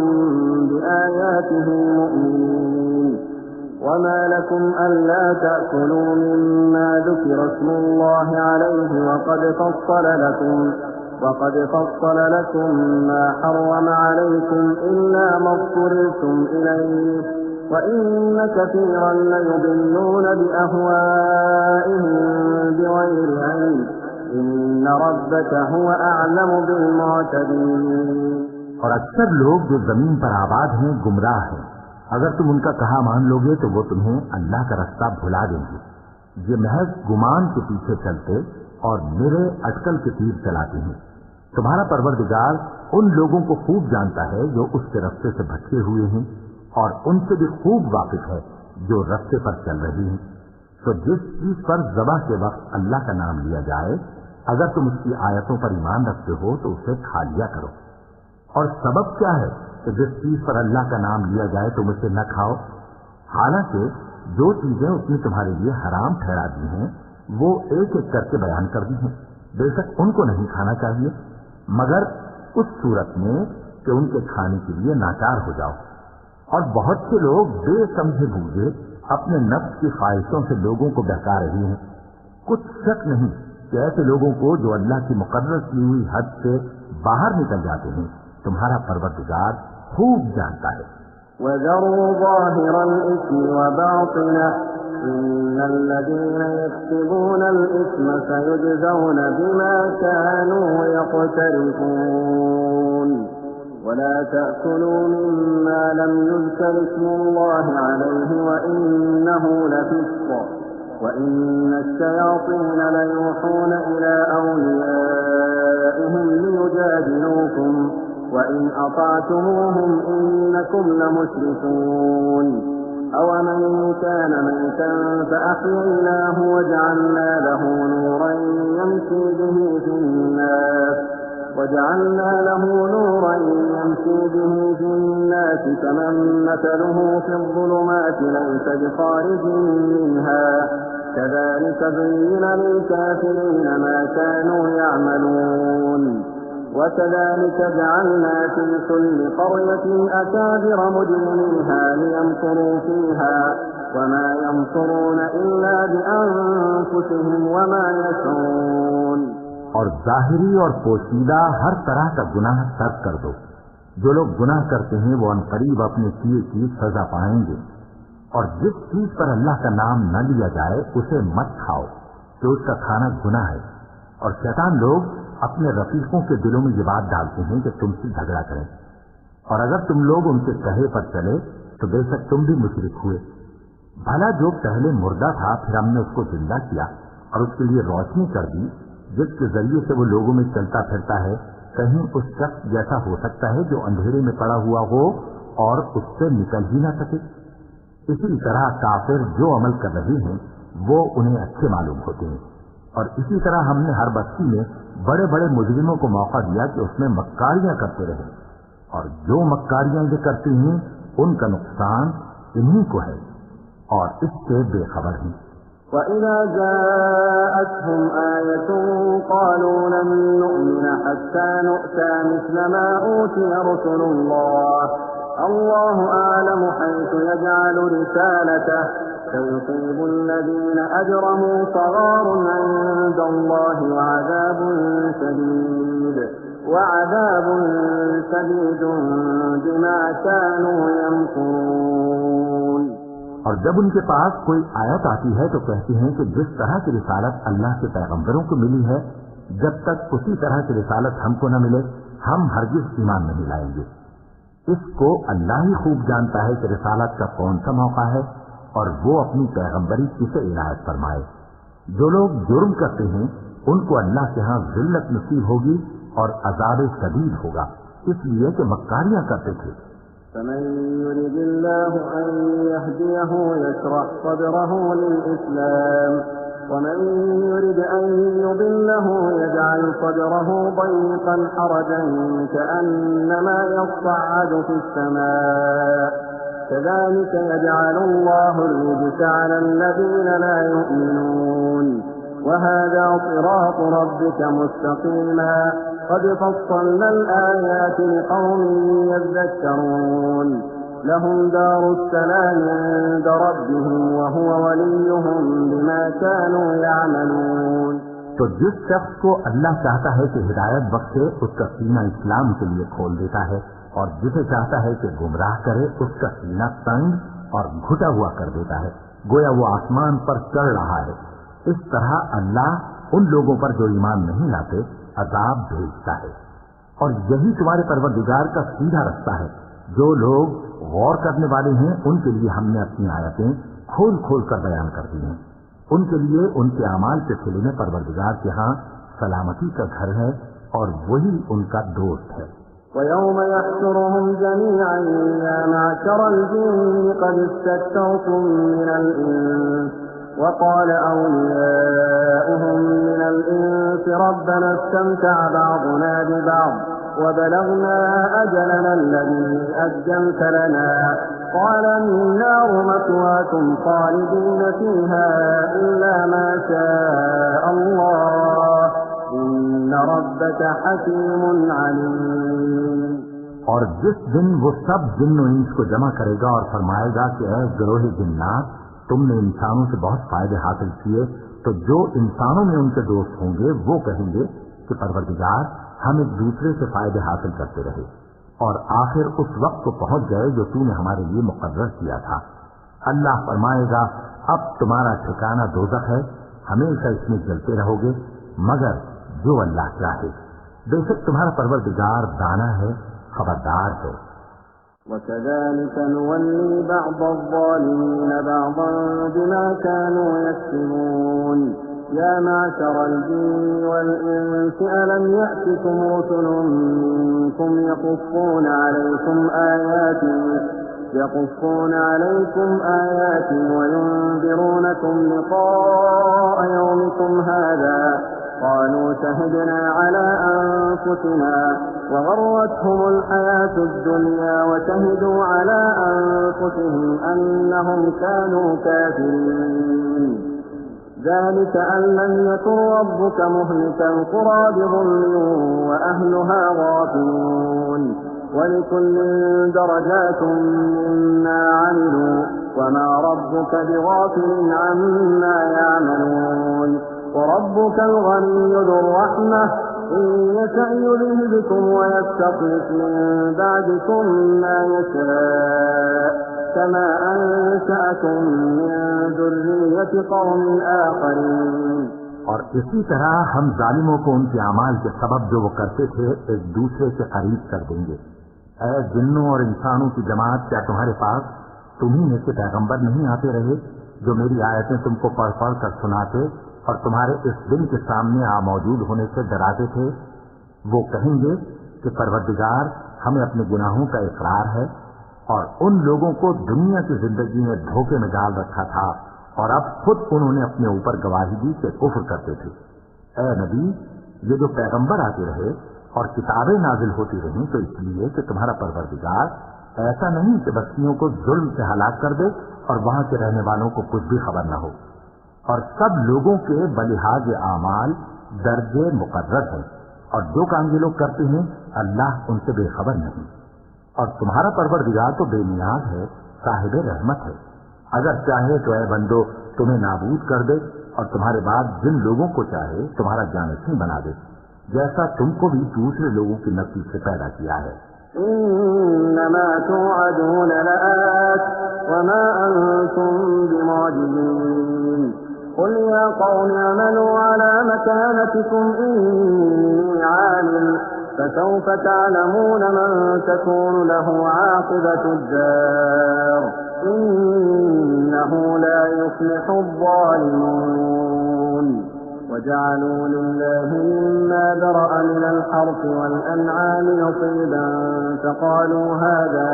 [SPEAKER 1] بِآيَاتِهِ مُؤْمِنِينَ وَمَا لَكُمْ أَلَّا تَأْكُلُوا مِمَّا ذُكِرَ اسْمُ اللَّهِ عَلَيْهِ وَقَدْ فَصَّلَ لَكُم مَّا حَرَّمَ عَلَيْكُمْ إِلَّا مَا اضْطُرِرْتُمْ إِلَيْهِ وَإِنَّ كَثِيرًا لَّيُضِلُّونَ بِأَهْوَائِهِم بِغَيْرِ عِلْمٍ إِنَّ رَبَّكَ هُوَ أَعْلَمُ بِالْمُعْتَدِينَ।
[SPEAKER 2] और अक्सर लोग जो जमीन पर आबाद हैं गुमराह हैं। अगर तुम उनका कहा मान लोगे तो वो तुम्हें अल्लाह का रास्ता भुला देंगे। ये महज गुमान के पीछे चलते और मेरे अटकल के तीर चलाते हैं। तुम्हारा परवरदिगार उन लोगों को खूब जानता है जो उसके रास्ते से भटके हुए हैं, और उनसे भी खूब वाकिफ है जो रास्ते पर चल रही हैं। तो जिस चीज पर ज़बह के वक्त अल्लाह का नाम लिया जाए, अगर तुम उसकी आयतों पर ईमान रखते हो तो उसे खा लिया करो। और सबब क्या है कि जिस चीज पर अल्लाह का नाम लिया जाए तुम उसे न खाओ? हालांकि जो चीजें उसने तुम्हारे लिए हराम ठहरा दी हैं वो एक एक करके बयान कर दी हैं। बेशक उनको नहीं खाना चाहिए, मगर उस सूरत में कि उनके खाने के लिए नाचार हो जाओ। और बहुत से लोग बेसमझे बूझे अपने नफ्स की ख्वाहिशों से लोगों को बहका रही हैं। कुछ शक नहीं कि ऐसे लोगों को जो अल्लाह की मुकर्रर की हुई हद से बाहर निकल जाते हैं तुम्हारा परवरदिगार खूब जानता है।
[SPEAKER 1] وَذَرُوا ظَاهِرَ الْإِثْمِ وَبَاطِنَهُ إِنَّ الَّذِينَ يَكْسِبُونَ الْإِثْمَ سَيُجْزَوْنَ بِمَا كَانُوا يَقْتَرِفُونَ وَلَا تَأْكُلُوا مِمَّا لَمْ يُذْكَرِ اسْمُ اللَّهِ عَلَيْهِ وَإِنَّهُ لَفِسْقٌ وَإِنَّ الشَّيَاطِينَ لَيُوحُونَ إِلَى أَوْلِيَائِهِمْ لِيُجَادِلُوكُمْ وَإِنْ أَطَعْتُمُوهُمْ إِنَّكُمْ لَمُشْرِكُونَ أَوَمَنْ كَانَ مَيْتًا فَأَحْيَيْنَاهُ وَجَعَلْنَا له نُورًا يَمْشِي به في النَّاسِ كَمَنْ مَثَلُهُ في الظُّلُمَاتِ لَيْسَ بِخَارِجٍ مِنْهَا كَذَلِكَ زُيِّنَ لِلْكَافِرِينَ مَا كَانُوا يَعْمَلُونَ وَكَذَلِكَ جَعَلْنَا فِي كُلِّ قَرْيَةٍ أَكَابِرَ مُجْرِمِيهَا لِيَمْكُرُوا فِيهَا وَمَا يَمْكُرُونَ إِلَّا بِأَنفُسِهِمْ وَمَا يَشْعُرُونَ।
[SPEAKER 2] और जाहिरी और पोशीदा हर तरह का गुनाह तर्क कर दो। जो लोग गुनाह करते हैं वो अनकरीब अपने किए की सजा पाएंगे। और जिस चीज पर अल्लाह का नाम न लिया जाए उसे मत खाओ कि उसका खाना गुनाह है। और शैतान लोग अपने रफीकों के दिलों में ये बात डालते हैं कि तुमसे झगड़ा करें, और अगर तुम लोग उनके कहे पर चले तो बेशक तुम भी मुशरिक हुए। भला जो पहले मुर्दा था फिर हमने उसको जिंदा किया और उसके लिए रोशनी कर दी जिसके जरिए से वो लोगों में चलता फिरता है, कहीं उस शख्स जैसा हो सकता है जो अंधेरे में पड़ा हुआ हो और उससे निकल ही ना सके। इसी तरह काफिर जो अमल कर रहे हैं वो उन्हें अच्छे मालूम होते हैं। और इसी तरह हमने हर बस्ती में बड़े बड़े मुजरिमों को मौका दिया कि उसमें मक्कारियां करते रहे, और जो मक्कारियां ये करती हैं उनका नुकसान इन्हीं को है और इससे बेखबर हैं।
[SPEAKER 1] وَإِذَا جَاءَتْهُمْ آيَةٌ قَالُوا لَن نُّؤْمِنَ حَتَّى نُؤْتَىٰ مِثْلَ مَا أُوتِيَ رُسُلُ اللَّهِ اللَّهُ أَعْلَمُ حَيْثُ يَجْعَلُ رِسَالَتَهُ سيصيب الذين أجرموا صغار عند الله وعذاب شديد بما كانوا يمكرون।
[SPEAKER 2] और जब उनके पास कोई आयत आती है तो कहते हैं कि जिस तरह की रिसालत अल्लाह के पैगंबरों को मिली है, जब तक उसी तरह की रिसालत हमको न मिले हम हरगिज ईमान नहीं लाएंगे। इसको अल्लाह ही खूब जानता है कि रिसालत का कौन सा मौका है और वो अपनी पैगंबरी किसे इनायत फरमाए। जो लोग जुर्म करते हैं उनको अल्लाह के यहाँ जिल्लत नसीब होगी और अज़ाब शदीद होगा, इसलिए कि मक्कारियां करते थे।
[SPEAKER 1] فمن يرد الله أن يهديه يشرح صدره للإسلام ومن يرد أن يضله يجعل صدره ضيقا حرجا كأنما يصعد في السماء كذلك يجعل الله الرجس على الذين لا يؤمنون وهذا صراط ربك مستقيما قد فصلنا الآيات لقوم يذكرون لهم دار السلام عند ربهم وهو وليهم بما كانوا يعملون।
[SPEAKER 2] तो जिस शख्स को अल्लाह चाहता है कि हिदायत बख्शे उसका सीना इस्लाम के लिए खोल देता है और जिसे चाहता है कि गुमराह करे उसका सीना तंग और घुटा हुआ कर देता है, गोया वो आसमान पर चढ़ रहा है। इस तरह अल्लाह उन लोगों पर जो ईमान नहीं लाते अजाब भेजता है। और यही तुम्हारे परवरदिगार का सीधा रास्ता है। जो लोग गौर करने वाले हैं उनके लिए हमने अपनी आयतें खोल खोल कर बयान कर दी हैं। उनके लिए उनके अमाल के सिले में परवरदिगार के यहाँ सलामती का घर है और वही उनका दोस्त है।
[SPEAKER 1] ويوم يحشرهم جميعا يا معشر الجن قد استكثرتم من الإنس وقال أولياؤهم من الإنس ربنا استمتع بعضنا ببعض وبلغنا أجلنا الذي أجلت لنا قال النار مثواكم خالدين فيها إلا ما شاء الله إن ربك حكيم عليم।
[SPEAKER 2] और जिस दिन वो सब जिन्नो इंस को जमा करेगा और फरमाएगा कि ऐ गिरोह जिन्नात, तुमने इंसानों से बहुत फायदे हासिल किए, तो जो इंसानों में उनके दोस्त होंगे वो कहेंगे कि परवरदिगार हम एक दूसरे से फायदे हासिल करते रहे और आखिर उस वक्त को पहुंच गए जो तूने हमारे लिए मुकर्रर किया था। अल्लाह फरमाएगा अब तुम्हारा ठिकाना दोज़ख है, हमेशा इसमें जलते रहोगे मगर जो अल्लाह चाहे। बेशक तुम्हारा परवरदिगार दाना है, खबरदार है।
[SPEAKER 1] وكذلك نولي بعض الظالمين بعضا بما كانوا يكسبون يا معشر الجن والإنس ألم يأتكم رسل منكم يقصون عليكم آياتي وينذرونكم لقاء يومكم هذا قالوا شهدنا على أنفسنا وغرتهم الحياة الدنيا وشهدوا على أنفسهم أنهم كانوا كافرين ذلك أن لم يكن ربك مهلك القرى بظلم وأهلها غافلون ولكل درجات مما عملوا وما ربك بغافل عما يعملون وربك الغني ذو الرحمة إن يشأ يذهبكم ويستخلف من بعدكم ما يشاء كما أنشأكم من ذرية قوم آخرين।
[SPEAKER 2] और इसी तरह हम जालिमों को उनके अमाल के सबब जो वो करते थे एक दूसरे से करीब कर देंगे। ऐ जिन्नों और इंसानों की जमात, क्या तुम्हारे पास तुम्ही में से पैगंबर नहीं आते रहे जो मेरी आयतें तुमको पढ़ पढ़ कर सुनाते और तुम्हारे इस दिन के सामने आ मौजूद होने से डराते थे? वो कहेंगे कि परवरदिगार हमें अपने गुनाहों का इकरार है और उन लोगों को दुनिया की जिंदगी में धोखे में डाल रखा था और अब खुद उन्होंने अपने ऊपर गवाही दी कि कुफ्र करते थे। ऐ नबी, ये जो पैगंबर आते रहे और किताबें नाजिल होती रहीं तो इसलिए कि तुम्हारा परवरदिगार ऐसा नहीं कि बस्तियों को जुल्म से हलाक कर दे और वहां के रहने वालों को कुछ भी खबर न हो। और सब लोगों के बलिहाज आमाल दर्जे मुकर्रर हैं और जो काम ये लोग करते हैं अल्लाह उनसे बेखबर नहीं। और तुम्हारा परवरदिगार तो बेनियाज है, साहिब रहमत है, अगर चाहे तो ऐ बंदो तुम्हें नाबूद कर दे और तुम्हारे बाद जिन लोगों को चाहे तुम्हारा जानशीन बना दे, जैसा तुमको भी दूसरे लोगों की नस्ल से पैदा किया है।
[SPEAKER 1] इन्नमा तुअदून लआत वमा अंतुम बिमुअजिजीन कुल या कौम अमलू अला मकानतिकुम इन्नी आमिल फसौफ तअलमून मन तकून लहु आक़िबतु द्दार इन्नहु ला युफ्लिहु ज़ालिमून وجعلوا لله مما ذرأ من الحرث والأنعام نصيبا فقالوا هذا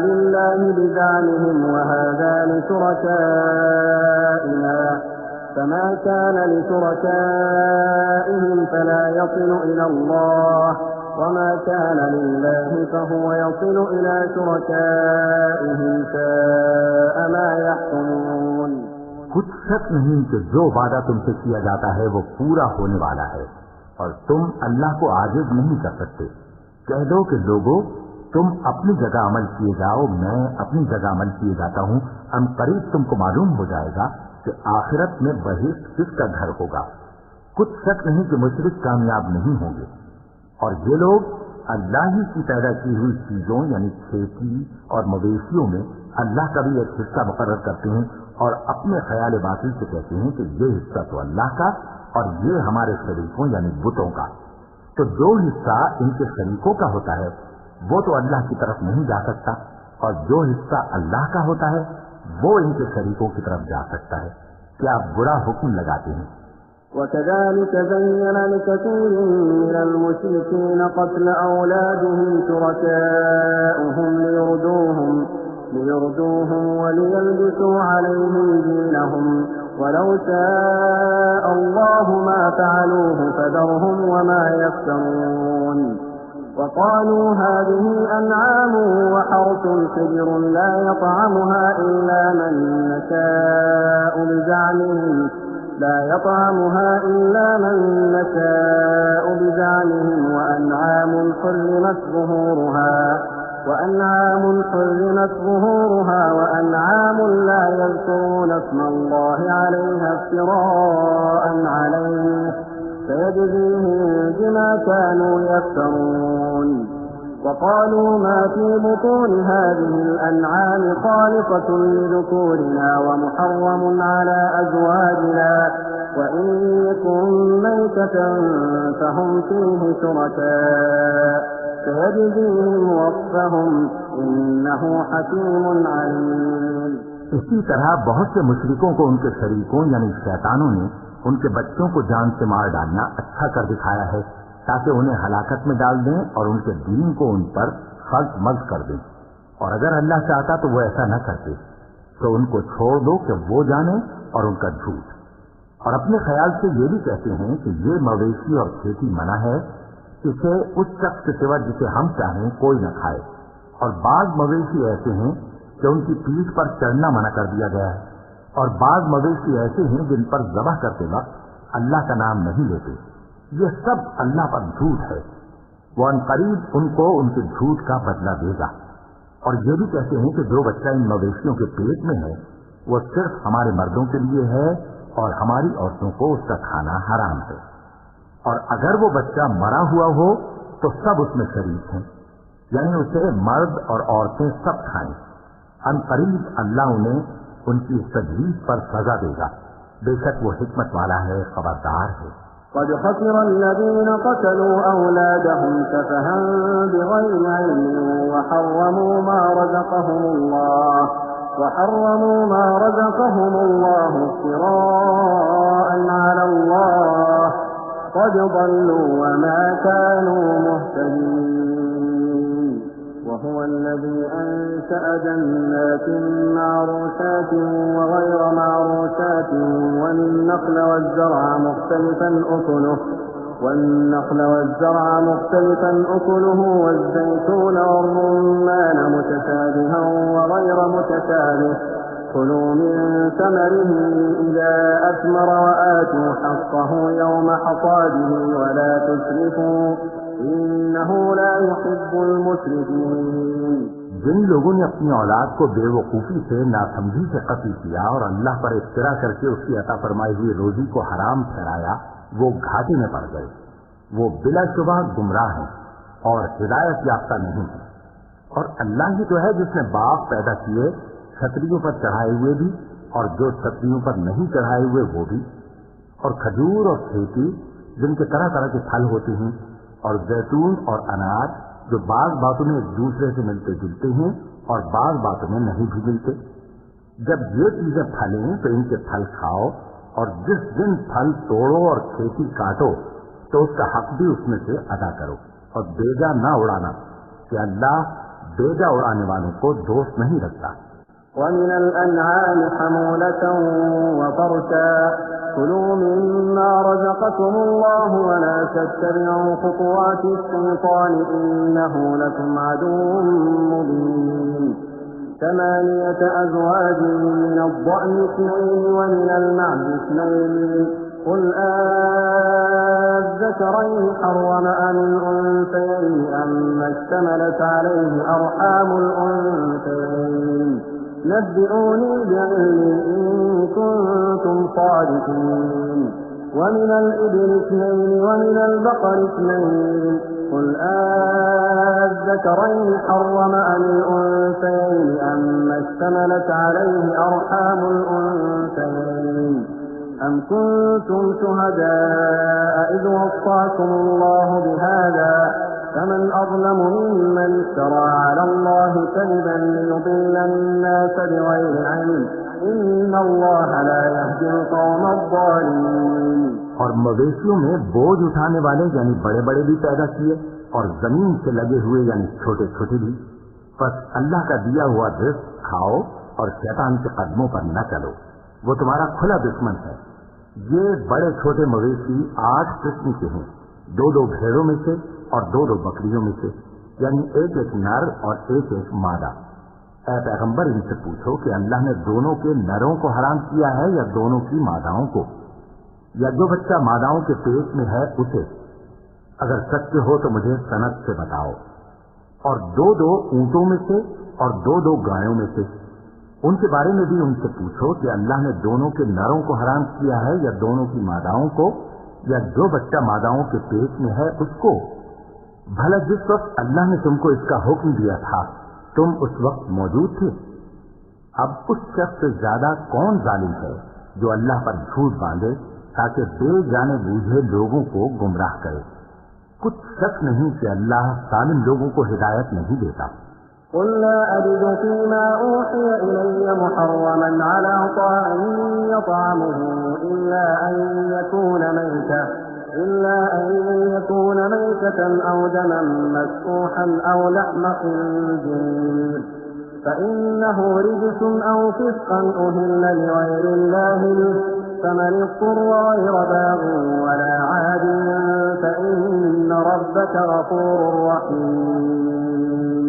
[SPEAKER 1] لله بزعمهم وهذا لشركائنا فما كان لشركائهم فلا يصل إلى الله وما كان لله فهو يصل إلى شركائهم ساء ما يحكمون।
[SPEAKER 2] कुछ शक नहीं कि जो वादा तुमसे किया जाता है वो पूरा होने वाला है और तुम अल्लाह को आजिज़ नहीं कर सकते। कह दो कि लोगों, तुम अपनी जगह अमल किए जाओ, मैं अपनी जगह अमल किए जाता हूँ। अनकरीब तुमको मालूम हो जाएगा कि आखिरत में बहिश्त किसका घर होगा। कुछ शक नहीं कि मुशरिक कामयाब नहीं होंगे और ये लोग अल्लाह ही की पैदा की हुई चीजों यानी खेती और मवेशियों में अल्लाह का भी एक हिस्सा मुकर्रर करते हैं और अपने ख्याल बातिल से कहते हैं कि ये हिस्सा तो अल्लाह का और ये हमारे शरीकों यानी बुतों का। तो जो हिस्सा इनके शरीकों का होता है वो तो अल्लाह की तरफ नहीं जा सकता और जो हिस्सा अल्लाह का होता है वो इनके शरीकों की तरफ जा सकता है। क्या बुरा हुक्म लगाते हैं।
[SPEAKER 1] وكذلك زين لكثير من المشركين قتل أولادهم شركاؤهم ليردوهم وليلبسوا عليهم دينهم ولو شاء الله ما فعلوه فذرهم وما يفترون وقالوا هذه أنعام وحرث حجر لا يطعمها إلا من نشاء بزعمهم وأنعام حرمت ظهورها وأنعام لا يذكرون اسم الله عليها افتراء عليه سيجزيهم بما كانوا يفترون وقالوا ما في بطون هذه الأنعام خالصة لذكورنا ومحرم على أزواجنا وإن يكن ميتة فهم فيه شركاء سيجزيهم وصفهم إنه حكيم عليم।
[SPEAKER 2] इसी तरह बहुत से मुशरिकों को उनके शरीकों यानी शैतानों ने उनके बच्चों को जान से मार डालना अच्छा कर दिखाया है ताकि उन्हें हलाकत में डाल दें और उनके दीन को उन पर खर्च मर्ज कर दें। और अगर अल्लाह चाहता तो वो ऐसा न करते, तो उनको छोड़ दो कि वो जाने और उनका झूठ। और अपने ख्याल से ये भी कहते हैं कि ये मवेशी और खेती मना है, इसे उस शख्स के सिवा जिसे हम चाहें कोई न खाए। और बाज मवेशी ऐसे हैं कि उनकी पीठ पर चढ़ना मना कर दिया गया है और बाज मवेशी ऐसे हैं जिन पर ज़बह करते वक्त अल्लाह का नाम नहीं लेते। ये सब अल्लाह पर झूठ है। वो अनकरीब उनको उनके झूठ का बदला देगा। और ये भी कहते हैं कि जो बच्चा इन मवेशियों के पेट में है वो सिर्फ हमारे मर्दों के लिए है और हमारी औरतों को उसका खाना हराम है। और अगर वो बच्चा मरा हुआ हो तो सब उसमें शरीक हैं, यानी उसे मर्द और औरतें सब खाएं। अनकरीब अल्लाह उन्हें उनकी तजवीज़ पर सजा देगा। बेशक वो हिकमत वाला है, खबरदार है।
[SPEAKER 1] قد خسر الذين قتلوا أولادهم سفها بغير علم وحرموا ما رزقهم الله افتراء على الله قد ضلوا وما كانوا مهتدين وهو الذي أنشأ جنات معروشات وغير معروشات والنخل والزرع مختلفا أكله والزيتون والرمان متشابها وغير متشابه كلوا من ثمره إذا أثمر وآتوا حقه يوم حصاده ولا تسرفوا إنه لا يحب المسرفين।
[SPEAKER 2] जिन लोगों ने अपनी औलाद को बेवकूफ़ी से नासमझी से कत्ल किया और अल्लाह पर इफ्तिरा करके उसकी अता फरमाई हुई रोजी को हराम ठहराया, वो घाटे में पड़ गए। वो बिलाशुबा गुमराह हैं और हिदायत याफ्ता नहीं है। और अल्लाह ही तो है जिसने बाप पैदा किए, छतरियों पर चढ़ाए हुए भी और जो छतरियों पर नहीं चढ़ाए हुए वो भी, और खजूर और खेती जिनके तरह तरह के फल होते हैं, और जैतून और अनार जो बाग बातों में एक दूसरे से मिलते जुलते हैं और बाग बातों में नहीं भी मिलते। जब ये चीजें फलें तो इनके फल खाओ, और जिस दिन फल तोड़ो और खेती काटो तो उसका हक भी उसमें से अदा करो, और बेजा ना उड़ाना कि अल्लाह बेजा उड़ाने वालों को दोष नहीं रखता।
[SPEAKER 1] ومن الأنعام حمولة وفرشا كلوا مما رزقكم الله ولا تتبعوا خطوات الشيطان إنه لكم عدو مبين 8 أزواج من الضأن 2 ومن المعز 2 قل الذكرين حرم أم الأنثيين أما اشتملت عليه أرحام الأنثيين نبئوني بعلم إن كنتم صادقين ومن الإبل 2 ومن البقر 2 قل الذكرين حرم أم الأنثيين أما اشتملت عليه أرحام الأنثيين أم كنتم شهداء إذ وصاكم الله بهذا فمن أظلم ممن افترى على الله كذبا ليضل الناس بغير علم إن الله لا يهدي القوم الظالمين।
[SPEAKER 2] और मवेशियों में बोझ उठाने वाले यानी बड़े बड़े भी पैदा किए और जमीन से लगे हुए यानी छोटे छोटे भी। बस अल्लाह का दिया हुआ रिज़्क़ खाओ और शैतान के कदमों पर न चलो, वो तुम्हारा खुला दुश्मन है। ये बड़े छोटे मवेशी 8 किस्म के हैं, 2 भेड़ों में से और 2 बकरियों में से, यानी एक नर और एक मादा। ऐ पैगंबर इनसे पूछो कि अल्लाह ने दोनों के नरों को हराम किया है या दोनों की मादाओं को, या जो बच्चा मादाओं के पेट में है उसे? अगर सत्य हो तो मुझे सनद से बताओ। और 2 ऊंटों में से और 2 गायों में से, उनके बारे में भी उनसे पूछो कि अल्लाह ने दोनों के नरों को हराम किया है या दोनों की मादाओं को, या जो बच्चा मादाओं के पेट में है उसको। भला जिस वक्त अल्लाह ने तुमको इसका हुक्म दिया था तुम उस वक्त मौजूद थे? अब उस शख्स से ज्यादा कौन जालिम है जो अल्लाह पर झूठ बांधे ताकि बेजाने बूझे लोगों को गुमराह करे। कुछ शक नहीं कि अल्लाह जालिम लोगों को हिदायत नहीं देता।
[SPEAKER 1] قل لا أجد فيما أوحي إلي محرما على طاعم يطعمه إلا أن يكون ميتة أو دما مسفوحا أو لحم خنزير فإنه رجس أو فسقا أهل لغير الله به فمن اضطر غير باغ ولا عاد فإن ربك غفور رحيم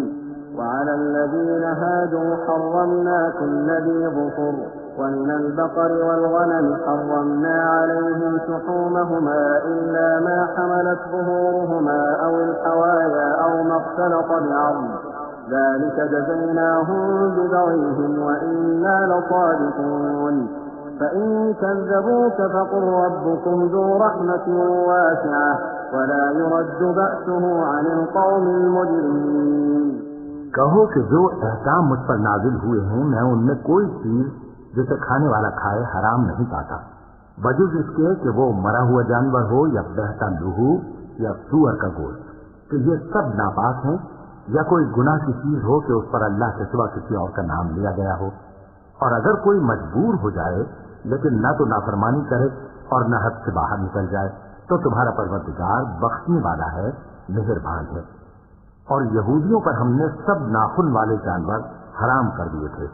[SPEAKER 1] وعلى الذين هادوا حرمنا كل ذي ظفر ومن البقر والغنم حرمنا عليهم شحومهما إلا ما حملت ظهورهما أو الحوايا أو ما اختلط بعظم ذلك جزيناهم ببغيهم وإنا لصادقون فإن كذبوك فقل ربكم ذو رحمة واسعة ولا يرد بأسه عن القوم المجرمين।
[SPEAKER 2] कहो कि जो एहकाम मुझ पर नाजिल हुए हैं मैं उनमें कोई चीज जिसे खाने वाला खाए हराम नहीं पाता, बजुज इसके कि वो मरा हुआ जानवर हो या बहता लहू या सूअर का गोश्त, कि ये सब नापाक हैं, या कोई गुनाह की चीज हो कि उस पर अल्लाह के सिवा किसी और का नाम लिया गया हो। और अगर कोई मजबूर हो जाए लेकिन न तो नाफरमानी करे और न हद से बाहर निकल जाए तो तुम्हारा परवरदिगार बख्शने वाला है, मेहरबान है। और यहूदियों पर हमने सब नाखून वाले जानवर हराम कर दिए थे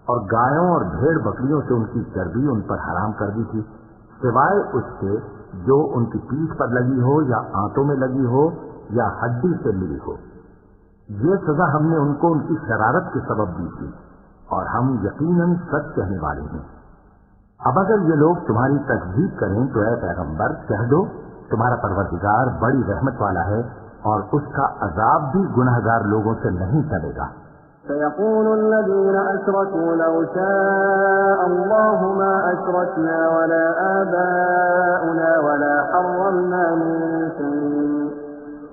[SPEAKER 2] और गायों और भेड़ बकरियों से उनकी चर्बी उन पर हराम कर दी थी, सिवाय उसके जो उनकी पीठ पर लगी हो या आंतों में लगी हो या हड्डी से मिली हो। ये सजा हमने उनको उनकी शरारत के सबब दी थी और हम यकीनन सच कहने वाले हैं। अब अगर ये लोग तुम्हारी तकजीब करें तो ऐ पैगंबर कह दो तुम्हारा परवरदिगार बड़ी रहमत वाला है और उसका अजाब भी गुनहगार लोगों से नहीं चलेगा।
[SPEAKER 1] سيقول الذين أشركوا لو شاء الله ما أشركنا ولا آباؤنا ولا حرمنا من شيء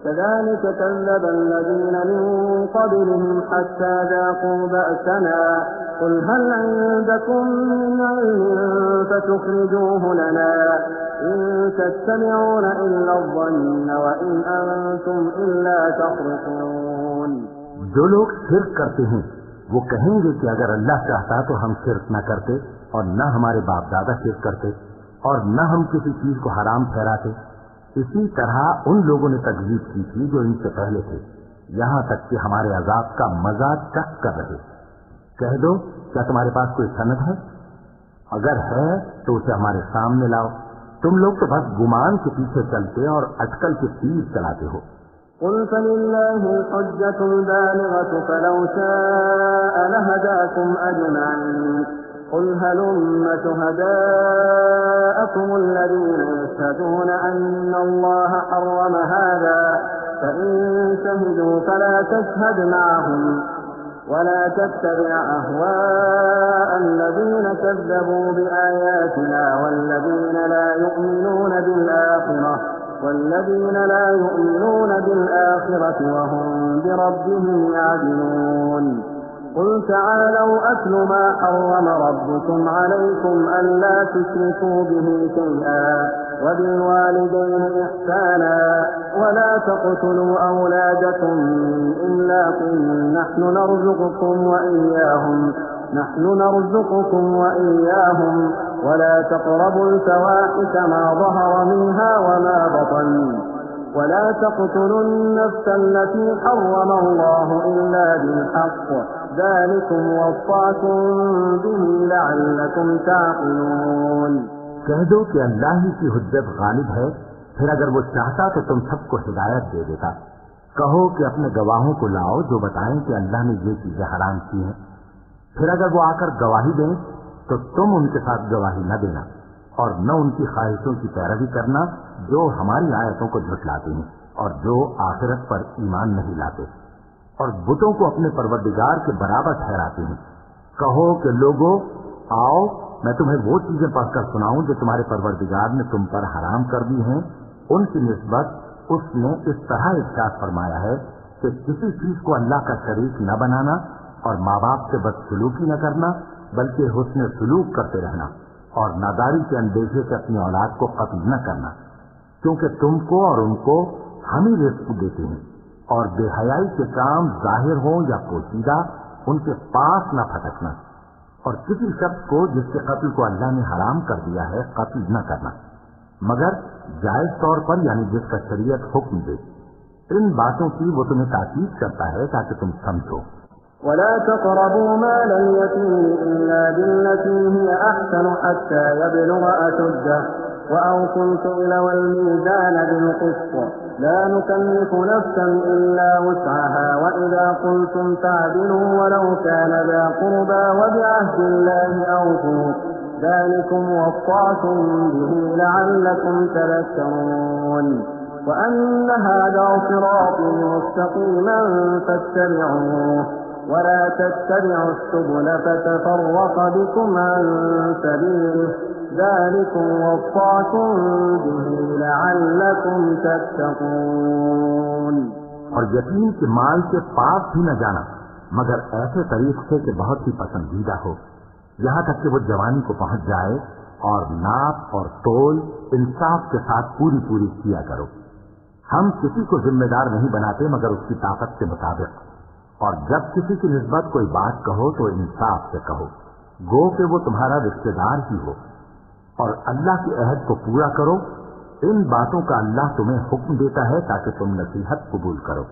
[SPEAKER 1] كذلك كذب الذين من قبلهم حتى ذاقوا بأسنا قل هل عندكم من علم فتخرجوه لنا إن تتبعون إلا الظن وإن أنتم إلا تخرصون।
[SPEAKER 2] जो लोग शिर्क करते हैं वो कहेंगे कि अगर अल्लाह चाहता तो हम शिर्क न करते और न हमारे बाप दादा शिर्क करते और न हम किसी चीज को हराम ठहराते। इसी तरह उन लोगों ने तकजीब की थी जो इनसे पहले थे, यहाँ तक कि हमारे अजाब का मजा चख कर रहे। कह दो, क्या तुम्हारे पास कोई सनद है? अगर है तो उसे हमारे सामने लाओ। तुम लोग तो बस गुमान के पीछे चलते और अटकल के तीर चलाते हो।
[SPEAKER 1] قل فلله الحجة البالغة فلو شاء لهداكم أجمعين قل هلم شهداءكم الذين يشهدون أن الله حرم هذا فإن شهدوا فلا تشهد معهم ولا تتبع أهواء الذين كذبوا بآياتنا والذين لا يؤمنون بالآخرة وهم بربهم يعدلون قل تعالوا أتل ما حرم ربكم عليكم ألا تشركوا به شيئا وبالوالدين إحسانا ولا تقتلوا أولادكم من إملاق نحن نرزقكم وإياهم ولا تقربوا الفواحش ما ظهر منها وما بطن ولا تقتلوا النفس التي حرم الله إلا بالحق ذلكم وصاكم به لعلكم تعقلون।
[SPEAKER 2] कह दो कि अल्लाह ही की हुज्जत गालिब है, फिर अगर वो चाहता तो तुम सबको हिदायत दे देता। कहो कि अपने गवाहों को लाओ जो बताएं कि अल्लाह ने ये चीजें हराम की हैं। फिर अगर वो आकर गवाही दें तो तुम उनके साथ गवाही न देना और न उनकी ख्वाहिशों की पैरवी करना जो हमारी आयतों को झुठलाते हैं और जो आखिरत पर ईमान नहीं लाते और बुतों को अपने परवरदिगार के बराबर ठहराते हैं। कहो कि लोगों, आओ मैं तुम्हें वो चीजें पढ़कर सुनाऊं जो तुम्हारे परवरदिगार ने तुम पर हराम कर दी हैं। उनकी निस्बत उसने इस तरह इरशाद फरमाया है कि किसी चीज को अल्लाह का शरीक न बनाना और माँ बाप से बदसलूकी न करना बल्कि हुस्न सलूक करते रहना और नादारी के अंदेशे से अपनी औलाद को कत्ल न करना, क्योंकि तुमको और उनको हम ही रिज़्क़ देते हैं। और बेहयाई के काम जाहिर हो या पोशीदा उनके पास न फटकना और किसी शख्स को जिसके कत्ल को अल्लाह ने हराम कर दिया है कत्ल न करना मगर जायज तौर पर, यानी जिसका शरीयत हुक्म दे। इन बातों की वो तुम्हें ताकीद करता है ताकि तुम समझो।
[SPEAKER 1] ولا تقربوا مال اليتيم إلا بالتي هي أحسن حتى يبلغ أشده وأوفوا الكيل والميزان بالقسط لا نكلف نفسا إلا وسعها وإذا قلتم فاعدلوا ولو كان ذا قربى وبعهد الله أوفوا ذلكم وصاكم به لعلكم تذكرون وأن هذا صراطي مستقيما فاتبعوه ولا تتبعوا السبل فتفرق بكم عن سبيله ذلكم وصاكم به لعلكم تتقون।
[SPEAKER 2] और यतीम के माल के पास भी न जाना मगर ऐसे तरीके से कि बहुत ही पसंदीदा हो, यहाँ तक कि वो जवानी को पहुंच जाए। और नाप और तोल इंसाफ के साथ पूरी पूरी किया करो। हम किसी को जिम्मेदार नहीं बनाते मगर उसकी ताकत के मुताबिक। और जब किसी की निस्बत कोई बात कहो तो इंसाफ से कहो, गो कि वो तुम्हारा रिश्तेदार ही हो। और अल्लाह के अहद को पूरा करो। इन बातों का अल्लाह तुम्हें हुक्म देता है ताकि तुम नसीहत कबूल करो।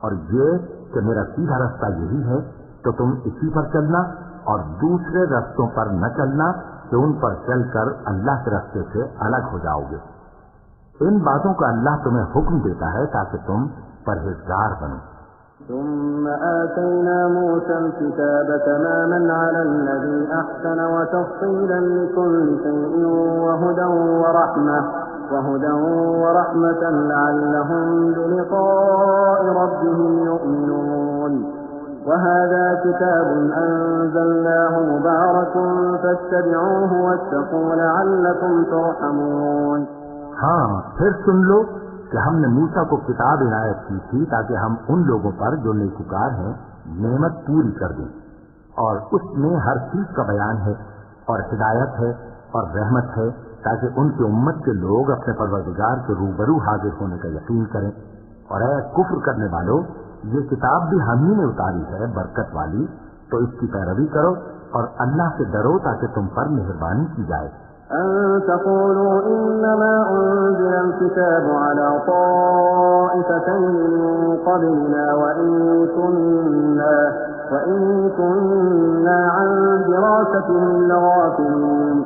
[SPEAKER 2] और ये कि मेरा सीधा रास्ता यही है तो तुम इसी पर चलना और दूसरे रास्तों पर न चलना कि उन पर चलकर अल्लाह के रास्ते से अलग हो जाओगे। इन बातों का अल्लाह तुम्हें हुक्म देता है ताकि तुम परहेजगार बनो।
[SPEAKER 1] ثم آتينا موسى الكتاب تماما على الذي أحسن وتفصيلا لكل شيء وهدى ورحمة لعلهم بلقاء ربهم يؤمنون وهذا كتاب أنزلناه مبارك فاتبعوه واتقوا لعلكم ترحمون।
[SPEAKER 2] हाँ, फिर सुन लो कि हमने मूसा को किताब इनायत की थी ताकि हम उन लोगों पर जो नेकुकार हैं नेमत पूरी कर दें, और उसमें हर चीज का बयान है और हिदायत है और रहमत है, ताकि उनकी उम्मत के लोग अपने परवरदिगार के रूबरू हाजिर होने का यकीन करें। और ऐ कुफ्र करने वालों, ये किताब भी हम ही ने उतारी है बरकत वाली, तो इसकी पैरवी करो और अल्लाह से डरो ताकि तुम पर मेहरबानी की जाए।
[SPEAKER 1] أن تقولوا إنما أنزل الكتاب على طائفتين من قبلنا وإن كنا عن دراستهم لغافلين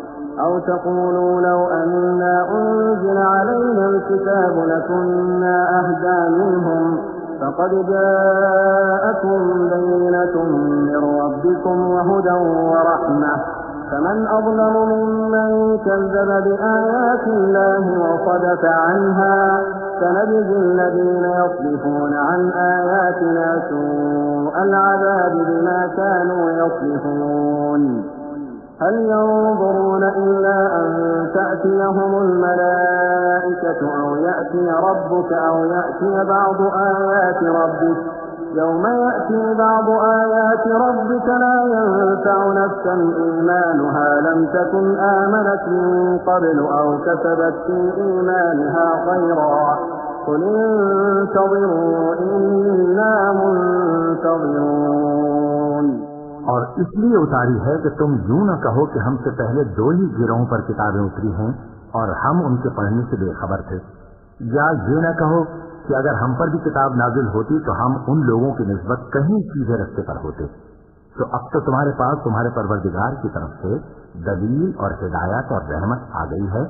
[SPEAKER 1] أو تقولوا لو أنا أنزل علينا الكتاب لكنا أهدى منهم فقد جاءكم بينة من ربكم وهدى ورحمة فمن أظلم ممن كذب بآيات الله وصدف عنها سنجزي الذين يصدفون عن آياتنا سوء العذاب بما كانوا يصدفون هل ينظرون إلا أن تأتيهم الملائكة أو يأتي ربك أو يأتي بعض آيات ربك يوم يأتي بعض آيات ربك لا ينفع نفسا إيمانها لم تكن آمنت من قبل أو كسبت في إيمانها خيرا قل انتظروا إنا منتظرون।
[SPEAKER 2] और इसलिए उतारी है कि तुम यूं न कहो कि हमसे पहले दो ही गिरोहों पर किताबें उतरी हैं और हम उनके पढ़ने से बेखबर थे, या ये न कहो कि अगर हम पर भी किताब नाजिल होती तो हम उन लोगों की निस्बत कहीं सीधे रास्ते पर होते। तो अब तो तुम्हारे पास तुम्हारे परवरदिगार की तरफ से दलील और हिदायत और रहमत आ गई है,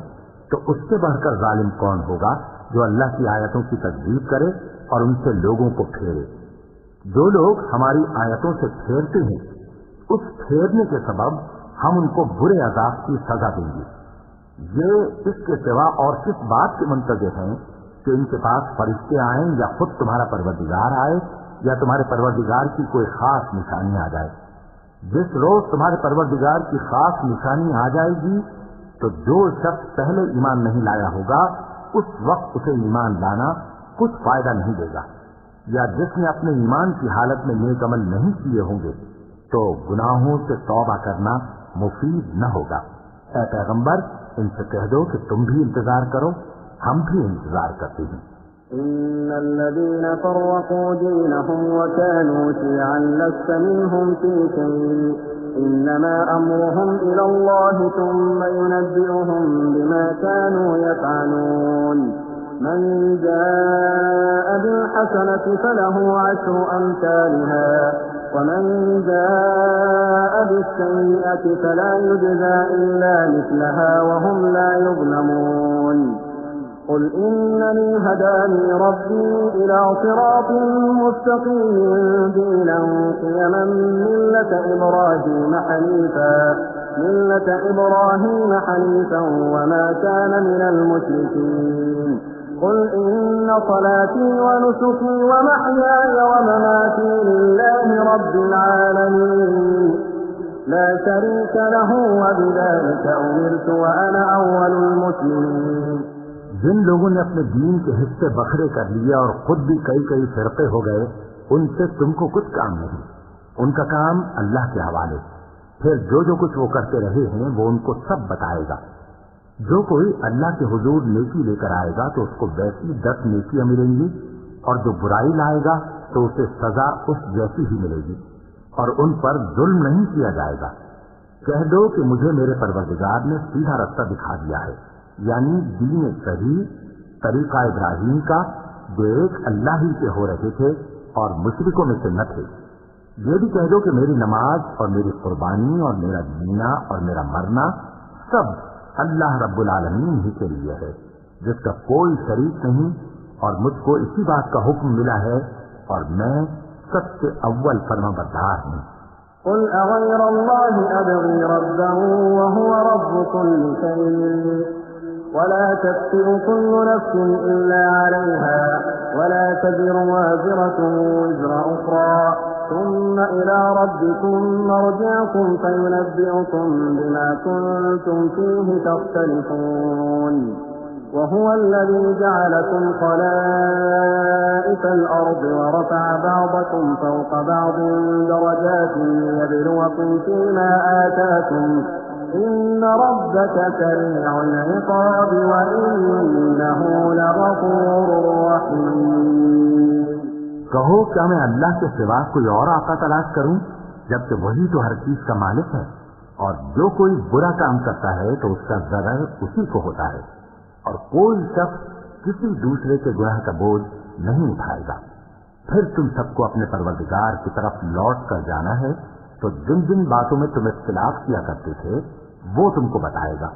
[SPEAKER 2] तो उससे बढ़कर जालिम कौन होगा जो अल्लाह की आयतों की तकजीब करे और उनसे लोगों को फेरे। जो लोग हमारी आयतों से फेरते हैं, उस फेरने के सबब हम उनको बुरे अजाब की सजा देंगे। ये इसके सिवा और किस बात के मुंतज़िर हैं कि इनके पास फरिश्ते आए या खुद तुम्हारा परवरदिगार आए या तुम्हारे परवरदिगार की कोई खास निशानी आ जाए। जिस रोज तुम्हारे परवरदिगार की खास निशानी आ जाएगी तो जो शख्स पहले ईमान नहीं लाया होगा उस वक्त उसे ईमान लाना कुछ फायदा नहीं देगा, या जिसने अपने ईमान की हालत में नेक अमल नहीं किए होंगे तो गुनाहों से तौबा करना मुफीद न होगा। ऐ पैगंबर, इनसे कह दो कि तुम भी इंतजार करो, हम भी इंतजार करते हैं।
[SPEAKER 1] इन्नल्लज़ीना फ़र्रक़ू दीनहुम व कानू शियअन लस्त मिनहुम फ़ी शै'इन इन्नमा अम्रुहुम इलल्लाहि थुम्मा युनब्बि'ुहुम बिमा कानू यफ़अलून मन जाअ बिल-हसनति फलहु अश्रु अम्सालिहा वमन जाअ बिस-सय्यिअति फला युजज़ा इल्ला मिस्लहा वहुम ला युज़्लमून। قل إنني هداني ربي إلى صراط مستقيم دينا قيما ملة إبراهيم حنيفا وما كان من المشركين قل إن صلاتي ونسكي ومحياي ومماتي لله رب العالمين لا شريك له وبذلك أمرت وأنا أول المسلمين।
[SPEAKER 2] जिन लोगों ने अपने दीन के हिस्से बखरे कर लिए और खुद भी कई कई फिरके हो गए, उनसे तुमको कुछ काम नहीं, उनका काम अल्लाह के हवाले। फिर जो कुछ वो करते रहे हैं वो उनको सब बताएगा। जो कोई अल्लाह के हुजूर नेकी लेकर आएगा तो उसको वैसी 10 नेकियां मिलेंगी, और जो बुराई लाएगा तो उसे सजा उस जैसी ही मिलेगी, और उन पर जुल्म नहीं किया जाएगा। कह दो कि मुझे मेरे परवरदिगार ने सीधा रास्ता दिखा दिया है, यानी दीन सही तरीका इब्राहीम का, जो एक अल्लाह ही के हो रहे थे और मुशरिकों में से न थे। ये भी कह दो कि मेरी नमाज और मेरी कुर्बानी और मेरा जीना और मेरा मरना सब अल्लाह रब्बुल आलमीन ही के लिए है, जिसका कोई शरीक नहीं, और मुझको इसी बात का हुक्म मिला है और मैं सबसे अव्वल फरमाबरदार हूँ।
[SPEAKER 1] قل أغير الله أبغي ربا وهو رب كل شيء ولا تكسب كل نفس إلا عليها ولا تزر وازرة وزر أخرى ثم إلى ربكم مرجعكم فينبئكم بما كنتم فيه تختلفون وهو الذي جعلكم خلائف الأرض ورفع بعضكم فوق بعض درجات ليبلوكم فيما آتاكم إن ربك سريع العقاب وإنه لغفور رحيم।
[SPEAKER 2] कहो क्या मैं अल्लाह के सिवा कोई और आका तलाश करूं, जबकि वही तो हर चीज का मालिक है। और जो कोई बुरा काम करता है तो उसका ज़रर उसी को होता है, और कोई शख्स किसी दूसरे के गुनाह का बोझ नहीं उठाएगा। फिर तुम सबको अपने परवरदिगार की तरफ लौट कर जाना है, तो जिन जिन बातों में तुम इख्तिलाफ किया करते थे वो तुमको बताएगा।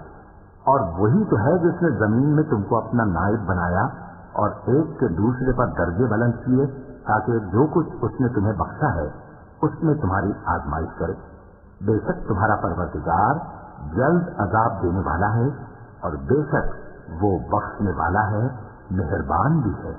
[SPEAKER 2] और वही तो है जिसने जमीन में तुमको अपना नायब बनाया और एक के दूसरे पर दर्जे बुलंद किए, ताकि जो कुछ उसने तुम्हें बख्शा है उसमें तुम्हारी आजमाइश करे। बेशक तुम्हारा परवरदिगार जल्द अजाब देने वाला है, और बेशक वो बख्शने वाला है, मेहरबान भी है।